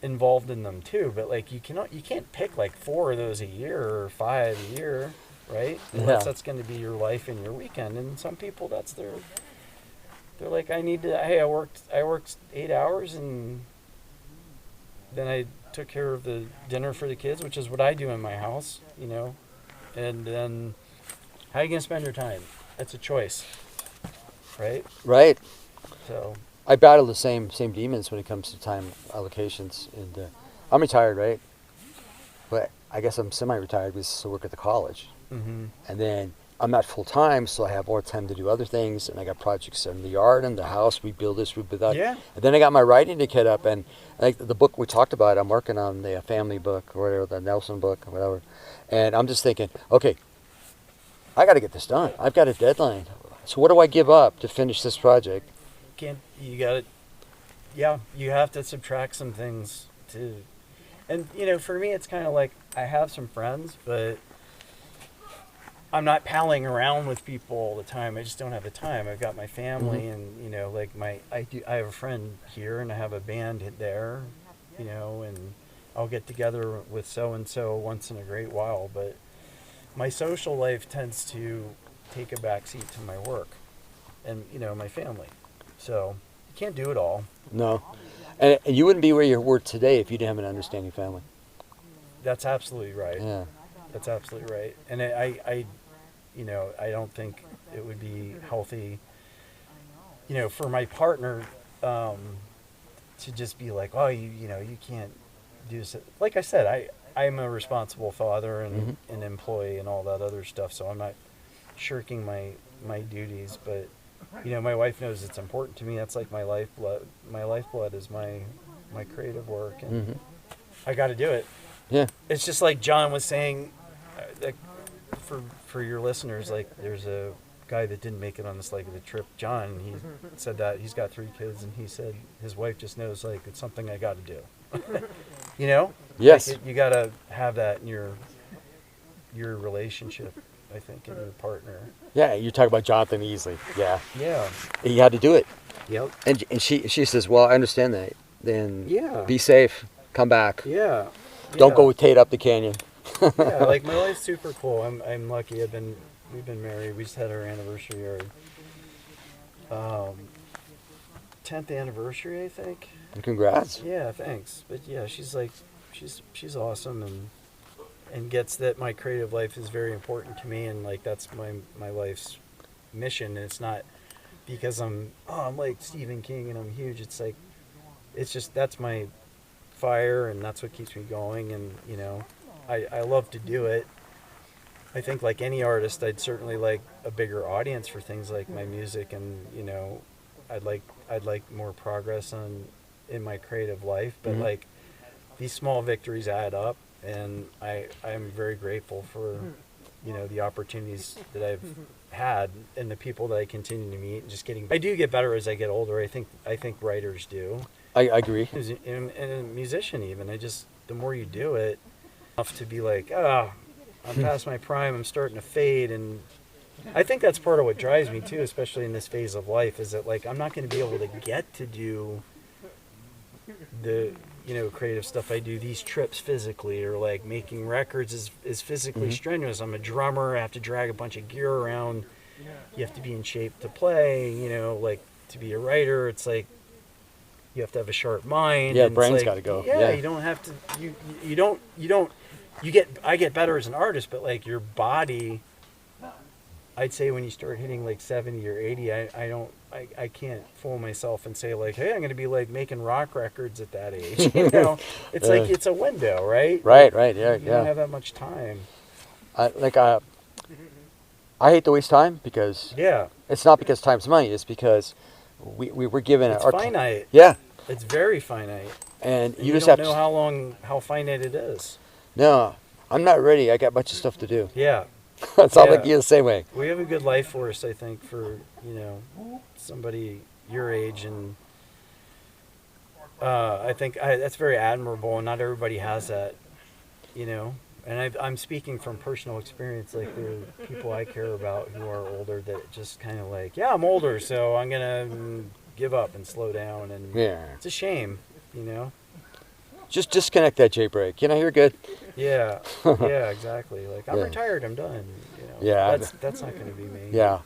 Speaker 3: involved in them too, but like you can't pick like 4 of those a year or 5 a year, right? Unless that's going to be your life and your weekend. And some people they're like I worked 8 hours and then I took care of the dinner for the kids, which is what I do in my house, you know. And then how are you going to spend your time? That's a choice, right?
Speaker 2: Right.
Speaker 3: So
Speaker 2: I battle the same demons when it comes to time allocations, and I'm retired, right? But I guess I'm semi-retired because I work at the college,
Speaker 3: mm-hmm.
Speaker 2: and then I'm not full time, so I have more time to do other things, and I got projects in the yard and the house. We build this, we build that,
Speaker 3: Yeah.
Speaker 2: and then I got my writing to get up, and like the book we talked about, I'm working on the family book or whatever, the Nelson book or whatever, and I'm just thinking, okay, I got to get this done. I've got a deadline, so what do I give up to finish this project?
Speaker 3: You have to subtract some things to, and you know, for me it's kind of like I have some friends, but I'm not palling around with people all the time. I just don't have the time. I've got my family,
Speaker 2: Mm-hmm.
Speaker 3: and you know, like I have a friend here, and I have a band there, you know, and I'll get together with so and so once in a great while, but my social life tends to take a backseat to my work, and you know, my family. So you can't do it all.
Speaker 2: No. And you wouldn't be where you were today if you didn't have an understanding family.
Speaker 3: That's absolutely right.
Speaker 2: Yeah.
Speaker 3: That's absolutely right. And I you know, I don't think it would be healthy, you know, for my partner to just be like, oh, you know, you can't do this. Like I said, I'm a responsible father and an employee and all that other stuff, so I'm not shirking my duties, but you know, my wife knows it's important to me. That's like my lifeblood. My lifeblood is my creative work, and I got to do it.
Speaker 2: Yeah.
Speaker 3: It's just like John was saying, like for your listeners, like there's a guy that didn't make it on this leg of the trip, John. He said that he's got 3 kids, and he said his wife just knows like it's something I got to do. You know?
Speaker 2: Yes.
Speaker 3: Like you got to have that in your relationship, I think, and your partner.
Speaker 2: Yeah, you talk about Jonathan Easley. Yeah.
Speaker 3: Yeah.
Speaker 2: He had to do it.
Speaker 3: Yep.
Speaker 2: And she says, well, I understand that. Then
Speaker 3: Yeah.
Speaker 2: be safe. Come back.
Speaker 3: Yeah.
Speaker 2: Don't go with Tate up the canyon.
Speaker 3: Yeah, like my life's super cool. I'm lucky. We've been married. We just had our anniversary, our 10th anniversary, I think.
Speaker 2: Congrats.
Speaker 3: Yeah, thanks. But yeah, she's she's awesome and gets that my creative life is very important to me, and like that's my life's mission. And it's not because I'm like Stephen King and I'm huge. It's like it's just that's my fire, and that's what keeps me going. And you know, I love to do it. I think like any artist, I'd certainly like a bigger audience for things like my music, and you know, I'd like more progress in my creative life. But like these small victories add up, and I'm very grateful for the opportunities that I've had and the people that I continue to meet, and just I do get better as I get older. I think writers do.
Speaker 2: I agree.
Speaker 3: And a musician even. The more you do it, enough to be like, I'm past my prime, I'm starting to fade. And I think that's part of what drives me too, especially in this phase of life, is that like I'm not going to be able to get to do the creative stuff I do, these trips physically, or like making records is physically strenuous. I'm a drummer, I have to drag a bunch of gear around, you have to be in shape to play, like to be a writer, it's like you have to have a sharp mind.
Speaker 2: Yeah,
Speaker 3: and
Speaker 2: brain's
Speaker 3: like,
Speaker 2: got to go.
Speaker 3: Yeah, you don't have to, I get better as an artist, but like your body, I'd say when you start hitting like 70 or 80, I can't fool myself and say like, hey, I'm going to be like making rock records at that age. It's like, it's a window, right?
Speaker 2: Right,
Speaker 3: You don't have that much time.
Speaker 2: I hate to waste time because it's not because time's money. It's because we were given
Speaker 3: it's
Speaker 2: our
Speaker 3: finite.
Speaker 2: Yeah,
Speaker 3: it's very finite.
Speaker 2: And you just
Speaker 3: don't
Speaker 2: have
Speaker 3: know how finite it is.
Speaker 2: No, I'm not ready. I got a bunch of stuff to do.
Speaker 3: Yeah.
Speaker 2: It's not like you're the same way.
Speaker 3: We have a good life force, I think, for somebody your age, and I think that's very admirable, and not everybody has that, And I'm speaking from personal experience, like the people I care about who are older, that just kind of like, yeah, I'm older, so I'm gonna give up and slow down, and it's a shame,
Speaker 2: Just disconnect that J-brake. You're good.
Speaker 3: Yeah, yeah, exactly. Like I'm retired, I'm done.
Speaker 2: Yeah,
Speaker 3: that's not going to be me.
Speaker 2: Yeah,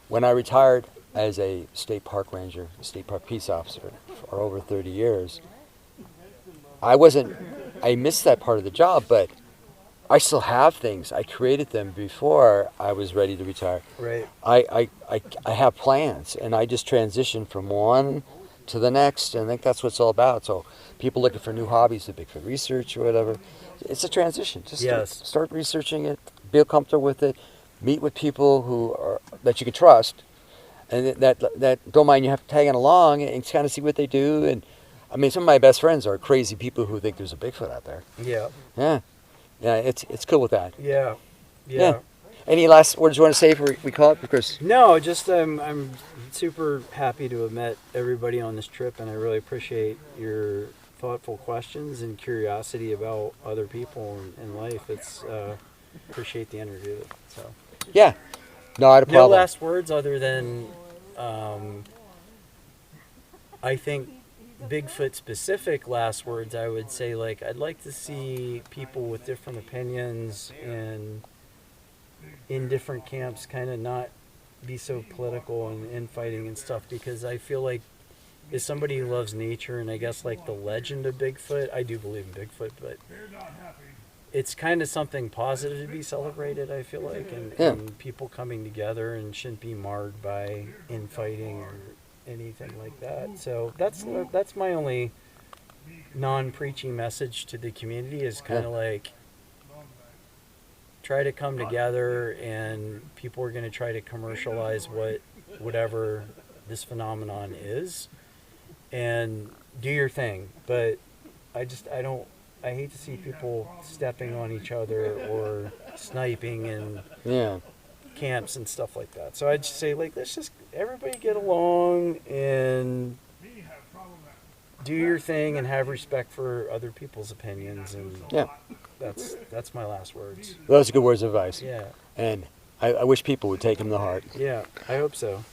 Speaker 2: when I retired as a state park ranger, state park peace officer for over 30 years, I missed that part of the job, but I still have things. I created them before I was ready to retire.
Speaker 3: Right.
Speaker 2: I have plans, and I just transitioned from one to the next, and I think that's what it's all about. So people looking for new hobbies, the Bigfoot research or whatever, it's a transition. Just start researching it, be comfortable with it, meet with people that you can trust, and that don't mind you have to tag along and kind of see what they do. And I mean, some of my best friends are crazy people who think there's a Bigfoot out there. Yeah, it's cool with that.
Speaker 3: Yeah.
Speaker 2: Any last words you want to say before we call it, Chris?
Speaker 3: No, just I'm super happy to have met everybody on this trip, and I really appreciate your thoughtful questions and curiosity about other people and life. It's appreciate the interview. So
Speaker 2: yeah, no, I had a problem.
Speaker 3: No last words other than I think Bigfoot specific last words. I would say like I'd like to see people with different opinions and in different camps kind of not be so political and infighting and stuff, because I feel like as somebody who loves nature, and I guess like the legend of Bigfoot, I do believe in Bigfoot, but it's kind of something positive to be celebrated, I feel like, and people coming together, and shouldn't be marred by infighting or anything like that. So that's my only non-preaching message to the community, is kind of like try to come together, and people are going to try to commercialize whatever this phenomenon is, and do your thing. But I hate to see people stepping on each other or sniping in camps and stuff like that. So I'd just say, like, let's just everybody get along and do your thing and have respect for other people's opinions, and that's my last words.
Speaker 2: Those are good words of advice.
Speaker 3: Yeah.
Speaker 2: And I wish people would take them to heart.
Speaker 3: Yeah, I hope so.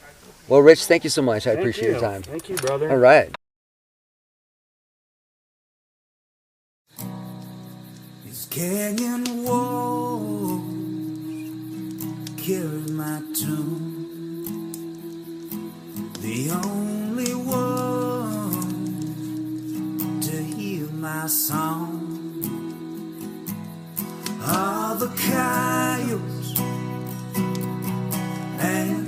Speaker 2: Well, Rich, thank you so much. I appreciate your time.
Speaker 3: Thank you, brother.
Speaker 2: All right.
Speaker 1: This canyon wall carry my tune. The only one to hear my song. All the coyotes and